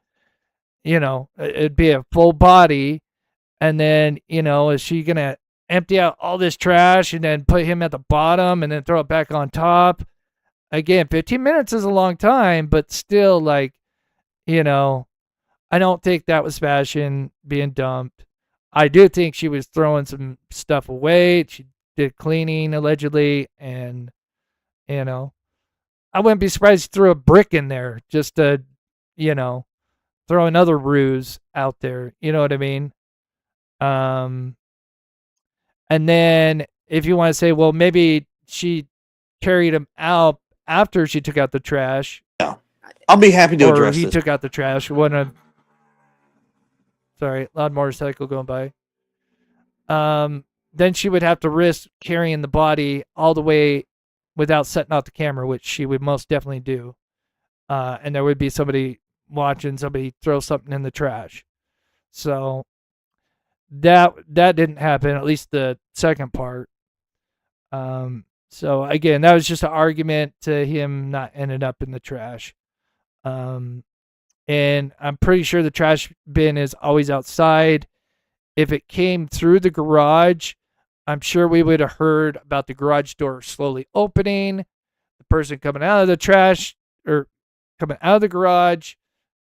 it'd be a full body. And then, is she going to empty out all this trash and then put him at the bottom and then throw it back on top? Again, 15 minutes is a long time, but still, like, I don't think that was Sebastian being dumped. I do think she was throwing some stuff away. She did cleaning, allegedly, and, I wouldn't be surprised if she threw a brick in there just to, throw another ruse out there. You know what I mean? And then if you want to say, well, maybe she carried him out after she took out the trash. Yeah. I'll be happy to address he this. took out the trash. Sorry, loud motorcycle going by. Then she would have to risk carrying the body all the way without setting off the camera, which she would most definitely do. And there would be somebody watching somebody throw something in the trash. So that didn't happen, at least the second part. So again, that was just an argument to him not ending up in the trash. And I'm pretty sure the trash bin is always outside. If it came through the garage, I'm sure we would have heard about the garage door slowly opening, the person coming out of the trash or coming out of the garage,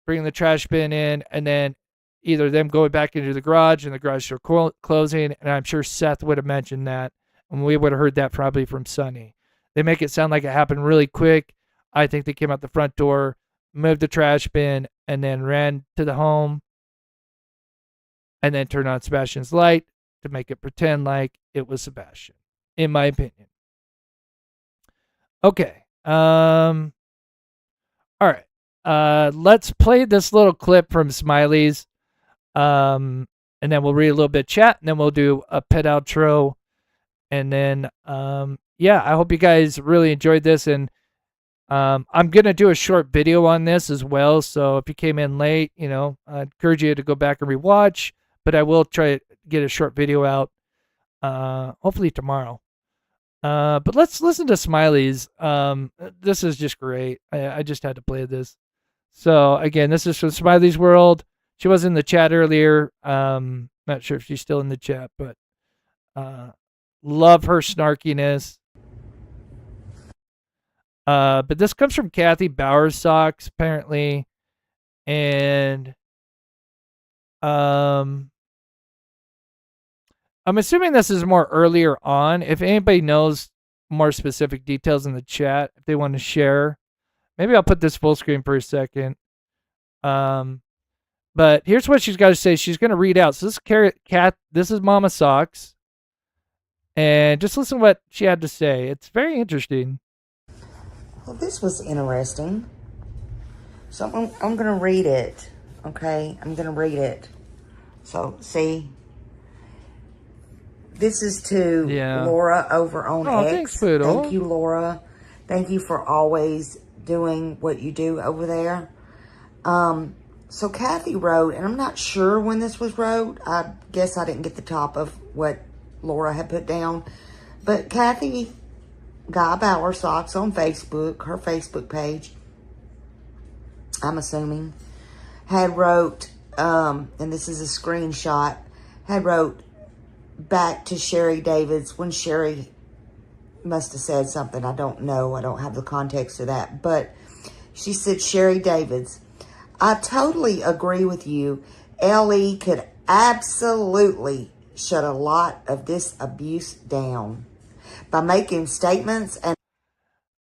bringing the trash bin in, and then either them going back into the garage and the garage door closing. And I'm sure Seth would have mentioned that, and we would have heard that probably from Sonny. They make it sound like it happened really quick. I think they came out the front door, moved the trash bin, and then ran to the home, and then turned on Sebastian's light to make it pretend like it was Sebastian, in my opinion. Okay. All right. Let's play this little clip from Smiley's, and then we'll read a little bit of chat, and then we'll do a pet outro, and then yeah, I hope you guys really enjoyed this, and I'm gonna do a short video on this as well. So if you came in late, I encourage you to go back and rewatch. But I will try to get a short video out, hopefully tomorrow. But let's listen to Smiley's. This is just great. I just had to play this. So again, this is from Smiley's World. She was in the chat earlier. Not sure if she's still in the chat, but love her snarkiness. But this comes from Kathy Bowersocks, apparently. And I'm assuming this is more earlier on. If anybody knows more specific details in the chat if they want to share. Maybe I'll put this full screen for a second. But here's what she's got to say. She's going to read out. So this cat, this is Mama Socks. And just listen to what she had to say. It's very interesting. Well, this was interesting. So I'm going to read it. Okay, I'm going to read it. So, see, this is to Laura over on X. Thanks, Poodle. Thank you, Laura. Thank you for always doing what you do over there. So Kathy wrote, and I'm not sure when this was wrote. I guess I didn't get the top of what Laura had put down. But Kathy Guy Bauer Socks on Facebook, her Facebook page, I'm assuming, had wrote, and this is a screenshot, had wrote back to Sherry Davids when Sherry must have said something. I don't know. I don't have the context of that. But she said, Sherry Davids, I totally agree with you. LE could absolutely shut a lot of this abuse down by making statements and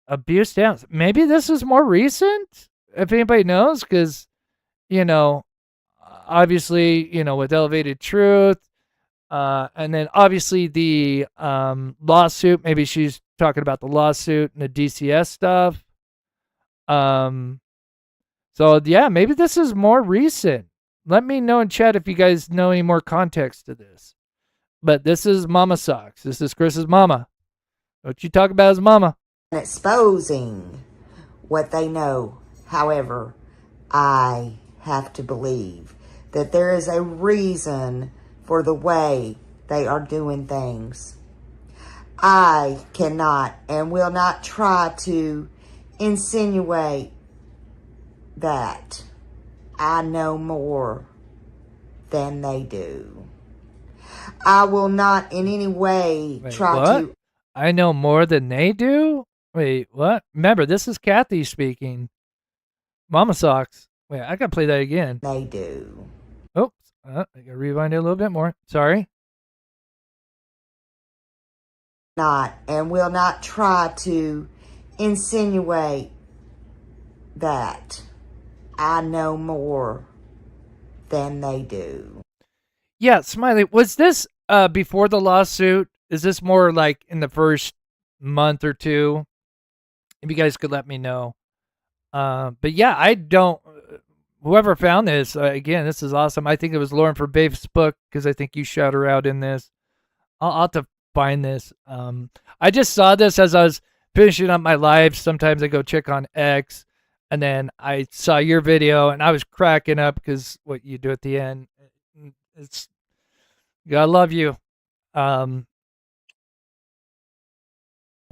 abuse down. Maybe this is more recent, if anybody knows, because, you know, obviously, you know, with Elevated Truth, and then obviously the lawsuit, maybe she's talking about the lawsuit and the DCS stuff. So yeah, maybe this is more recent. Let me know in chat if you guys know any more context to this. But this is Mama Socks. This is Chris's mama. What you talk about is mama. Exposing what they know. However, I have to believe that there is a reason for the way they are doing things. I cannot and will not try to insinuate that I know more than they do. I will not in any way try to... I know more than they do? Wait, what? Remember, this is Kathy speaking. Mama Socks. Wait, I gotta play that again. They do. Oops. I gotta rewind it a little bit more. Sorry. Not and will not try to insinuate that I know more than they do. Yeah, Smiley, was this before the lawsuit? Is this more like in the first month or two? If you guys could let me know. But yeah, I don't. Whoever found this, again, this is awesome. I think it was Lauren for Facebook, because I think you shout her out in this. I'll have to find this. I just saw this as I was finishing up my live. Sometimes I go check on X, and then I saw your video, and I was cracking up because what you do at the end, it's God love you. But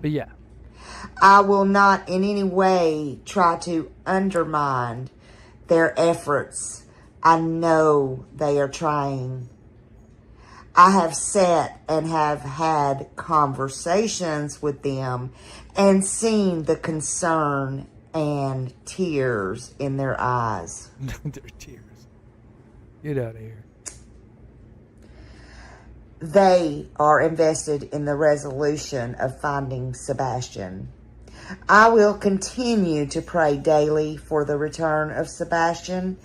yeah. I will not in any way try to undermine their efforts. I know they are trying. I have sat and have had conversations with them and seen the concern and tears in their eyes. Their tears. Get out of here. They are invested in the resolution of finding Sebastian. I will continue to pray daily for the return of Sebastian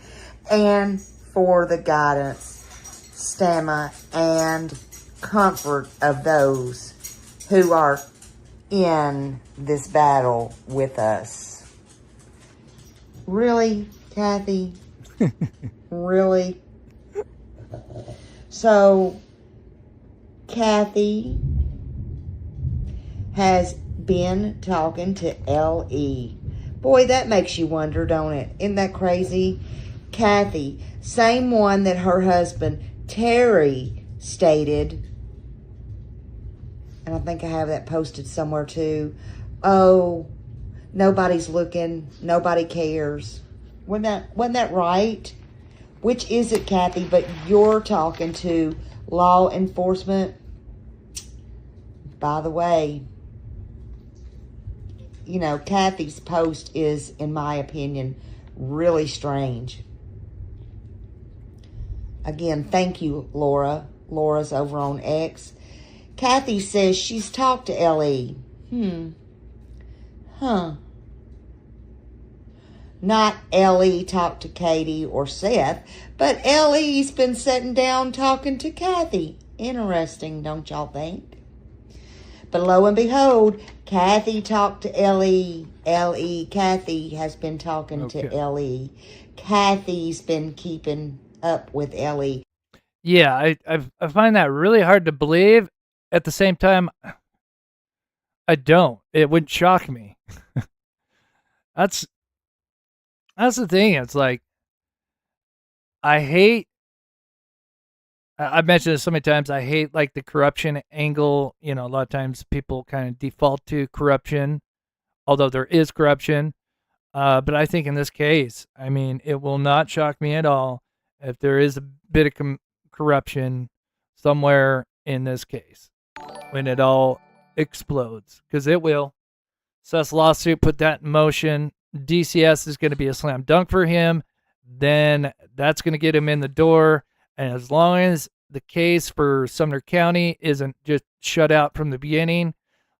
and for the guidance, stamina, and comfort of those who are in this battle with us. Really, Kathy? Really? So, Kathy has been talking to LE. Boy, that makes you wonder, don't it? Isn't that crazy? Kathy, same one that her husband Terry stated, and I think I have that posted somewhere too. Oh, nobody's looking, nobody cares. Wasn't that right? Which is it, Kathy? But you're talking to law enforcement. By the way, you know, Kathy's post is, in my opinion, really strange. Again, thank you, Laura. Laura's over on X. Kathy says she's talked to LE Huh. Not Ellie talked to Katie or Seth, but Ellie's been sitting down talking to Kathy. Interesting, don't y'all think? But lo and behold, Kathy talked to Ellie. Kathy has been talking to Ellie. Kathy's been keeping up with Ellie. Yeah, I find that really hard to believe. At the same time, I don't. It wouldn't shock me. That's the thing. It's like I hate. I've mentioned this so many times. I hate like the corruption angle. You know, a lot of times people kind of default to corruption, although there is corruption. But I think in this case, I mean, it will not shock me at all if there is a bit of corruption somewhere in this case when it all explodes, because it will. Seth's lawsuit put that in motion. DCS is going to be a slam dunk for him. Then that's going to get him in the door. And as long as the case for Sumner County isn't just shut out from the beginning,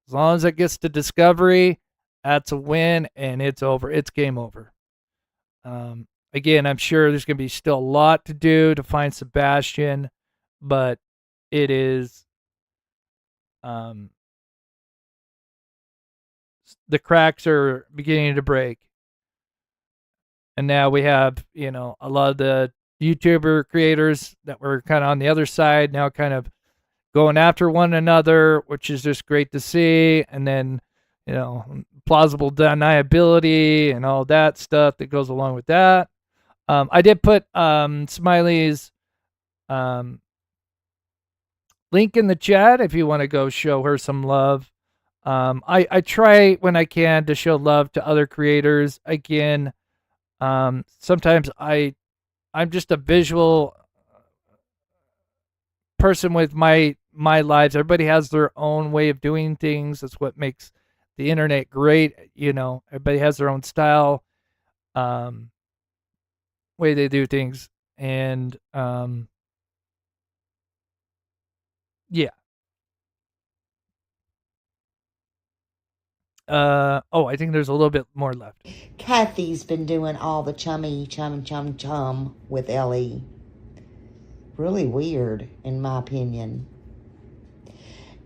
as long as it gets to discovery, that's a win, and it's over. It's game over. Again, I'm sure there's going to be still a lot to do to find Sebastian, but it is the cracks are beginning to break. And now we have, you know, a lot of the YouTuber creators that were kind of on the other side now kind of going after one another, which is just great to see. And then, you know, plausible deniability and all that stuff that goes along with that. I did put Smiley's link in the chat if you want to go show her some love. I try when I can to show love to other creators. Again, sometimes I'm just a visual person with my lives. Everybody has their own way of doing things. That's what makes the internet great. You know, everybody has their own style, way they do things, and yeah. I think there's a little bit more left. Kathy's been doing all the chum with Ellie. Really weird, in my opinion.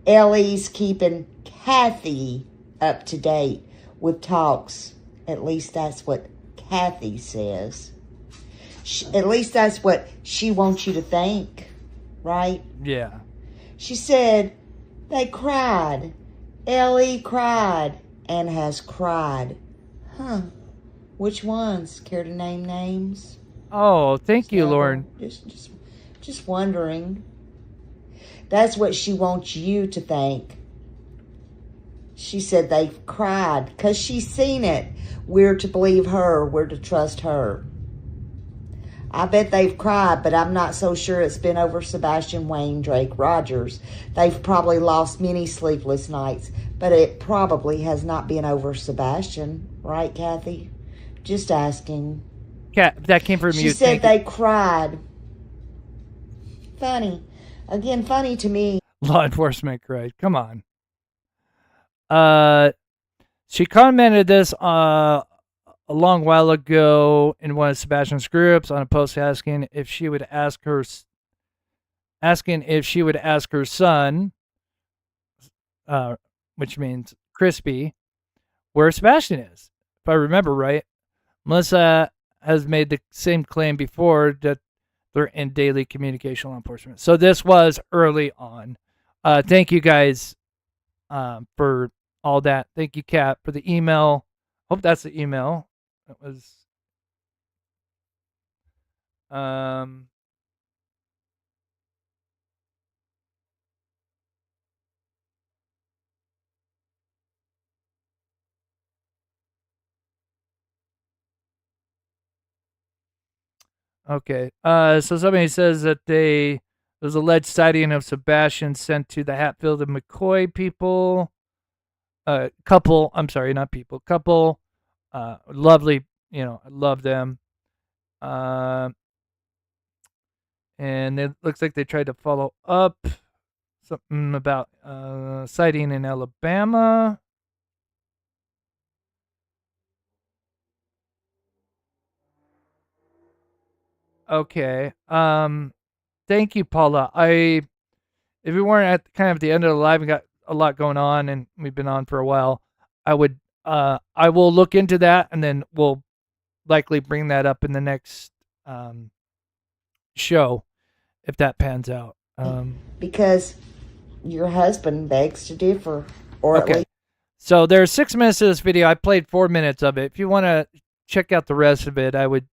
Ellie's keeping Kathy up to date with talks. At least that's what Kathy says. At least that's what she wants you to think, right? Yeah. She said they cried. Ellie cried and has cried. Huh. Which ones? Care to name names? Oh, thank you, Lauren. Just wondering. That's what she wants you to think. She said they've cried because she's seen it. We're to believe her. We're to trust her. I bet they've cried, but I'm not so sure it's been over Sebastian Wayne Drake Rogers. They've probably lost many sleepless nights, but it probably has not been over Sebastian. Right, Kathy? Just asking. Kat, that came from you. She said they cried. Funny. Again, funny to me. Law enforcement cried. Come on. She commented this a long while ago in one of Sebastian's groups on a post asking if she would ask her son, which means Crispy, where Sebastian is. If I remember right, Melissa has made the same claim before that they're in daily communication with law enforcement. So this was early on. Thank you guys for all that. Thank you, Kat, for the email. Hope that's the email. That was okay. So somebody says that there's alleged sighting of Sebastian sent to the Hatfield and McCoy people. Couple. I'm sorry, not people. Couple. Lovely. You know, I love them. And it looks like they tried to follow up something about sighting in Alabama. Okay. Thank you, Paula. If we weren't at kind of the end of the live, we got a lot going on, and we've been on for a while. I will look into that, and then we'll likely bring that up in the next show if that pans out. Because your husband begs to differ, or at Okay. least So there's 6 minutes of this video. I played 4 minutes of it. If you want to check out the rest of it, I would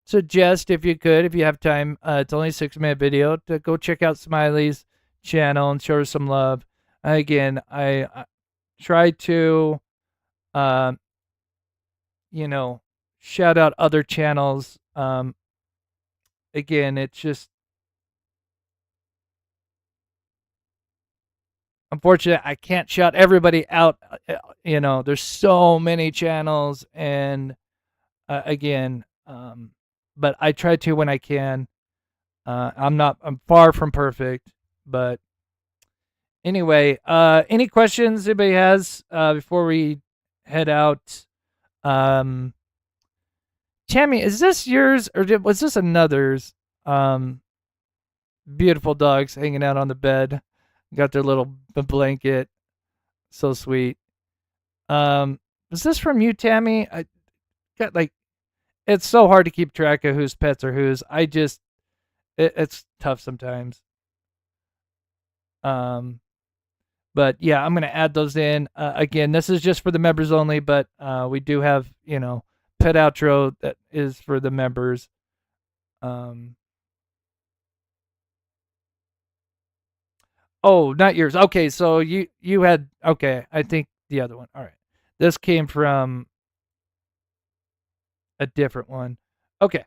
suggest, if you could, if you have time, it's only a 6-minute video, to go check out Smiley's channel and show her some love. Again, I try to, shout out other channels. Again, it's just unfortunate I can't shout everybody out. There's so many channels, and again, but I try to when I can. I'm far from perfect, but anyway, any questions anybody has before we head out? Tammy, is this yours or was this another's? Beautiful dogs hanging out on the bed, got their little blanket, so sweet. Was this from you, Tammy? I got it's so hard to keep track of whose pets are whose. It's tough sometimes. But yeah, I'm gonna add those in. Again, this is just for the members only, but we do have pet outro that is for the members. Oh, not yours. Okay, so you had, okay, I think the other one. All right, this came from a different one. Okay.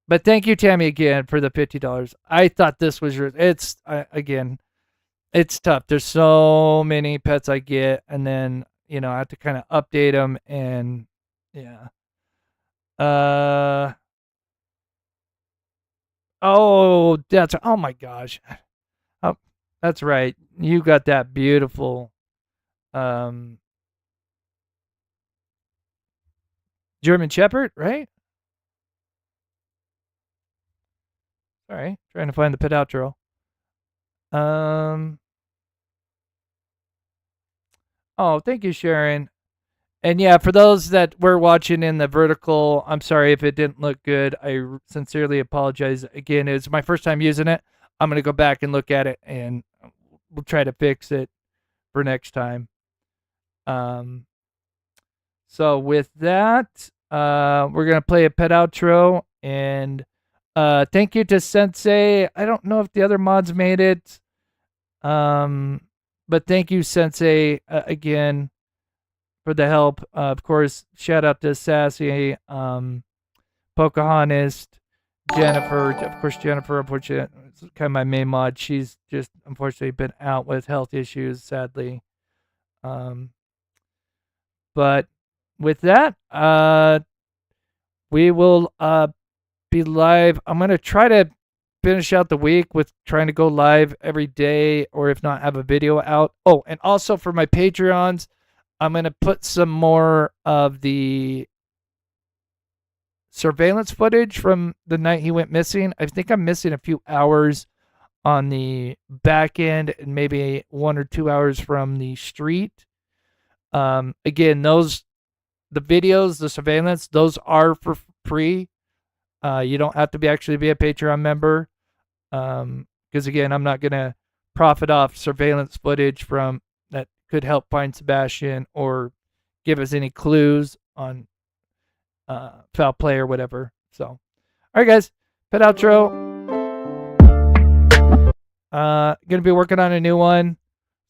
But thank you, Tammy, again for the $50. I thought this was yours. It's again, it's tough. There's so many pets I get, and then I have to kind of update them, and yeah. Oh, oh my gosh. Oh, that's right. You got that beautiful German Shepherd, right? Sorry, trying to find the pet outro. Oh, thank you, Sharon. And yeah, for those that were watching in the vertical, I'm sorry if it didn't look good. I sincerely apologize. Again, it's my first time using it. I'm going to go back and look at it, and we'll try to fix it for next time. So with that, we're going to play a pet outro, and thank you to Sensei. I don't know if the other mods made it. But thank you, Sensei, again, for the help. Of course, shout out to Sassy, Pocahontas, Jennifer. Of course, Jennifer, unfortunately, is kind of my main mod. She's just unfortunately been out with health issues, sadly. But with that, we will be live. I'm going to try to finish out the week with trying to go live every day, or if not, have a video out. Oh, and also for my Patreons, I'm going to put some more of the surveillance footage from the night he went missing. I think I'm missing a few hours on the back end and maybe 1 or 2 hours from the street. Again, the videos, the surveillance, those are for free. You don't have to actually be a Patreon member. Because again, I'm not going to profit off surveillance footage from that could help find Sebastian or give us any clues on foul play or whatever. So, all right, guys, pet outro. Gonna be working on a new one.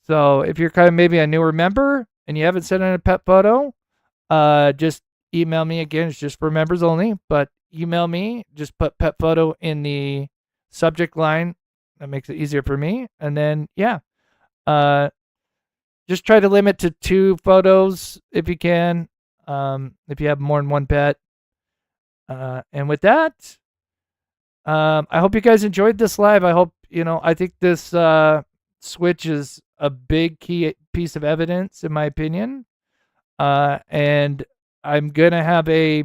So if you're kind of maybe a newer member and you haven't sent in a pet photo, just email me. Again, it's just for members only, but email me. Just put pet photo in the subject line. That makes it easier for me. And then, yeah, just try to limit to 2 photos if you can, if you have more than one pet. And with that, I hope you guys enjoyed this live. I hope, I think this switch is a big key piece of evidence, in my opinion. And I'm going to have a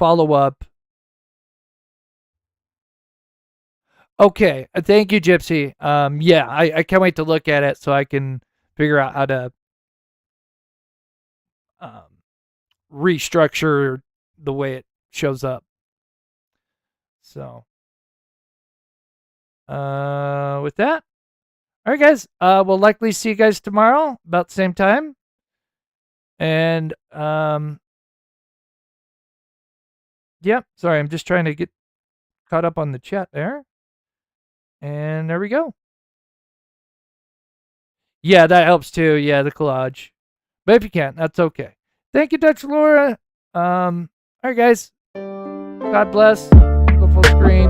follow up. Okay, thank you, Gypsy. Yeah, I can't wait to look at it so I can figure out how to restructure the way it shows up. So, with that, all right, guys. We'll likely see you guys tomorrow about the same time. And yeah, sorry, I'm just trying to get caught up on the chat there. And there we go. Yeah, that helps too. Yeah, the collage. But if you can't, that's okay. Thank you, Dutch Laura. All right, guys. God bless. Go full screen.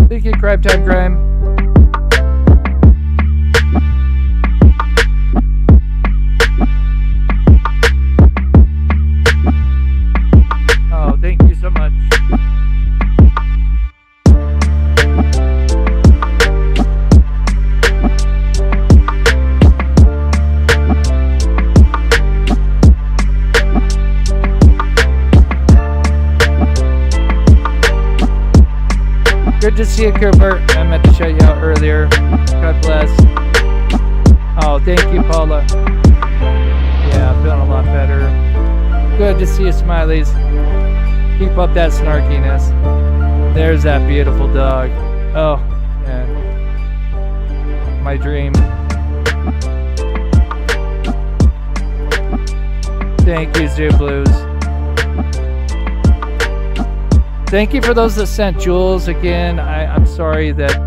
Thank you, Crime Time Crime. Oh, thank you so much. Good to see you, Cooper. I meant to shout you out earlier. God bless. Oh, thank you, Paula. Yeah, I'm feeling a lot better. Good to see you, Smileys. Keep up that snarkiness. There's that beautiful dog. Oh, man. My dream. Thank you, Zoo Blues. Thank you for those that sent jewels again. I'm sorry that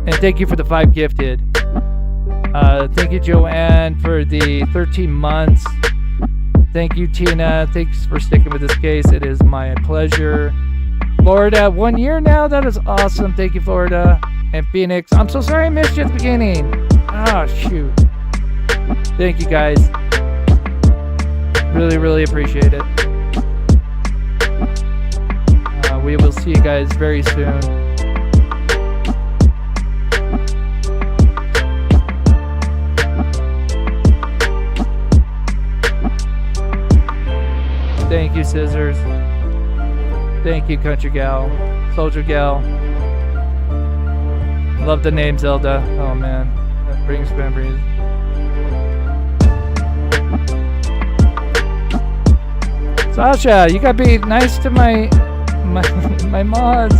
and thank you for the 5 gifted. Thank you, Joanne, for the 13 months. Thank you, Tina. Thanks for sticking with this case. It is my pleasure. Florida, 1 year now. That is awesome. Thank you, Florida. And Phoenix, I'm so sorry I missed you at the beginning. Oh, shoot. Thank you, guys. Really, really appreciate it. We will see you guys very soon. Thank you, Scissors. Thank you, Country Gal. Soldier Gal. Love the name Zelda. Oh, man. That brings memories. Sasha, you gotta be nice to my mods.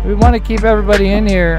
We want to keep everybody in here.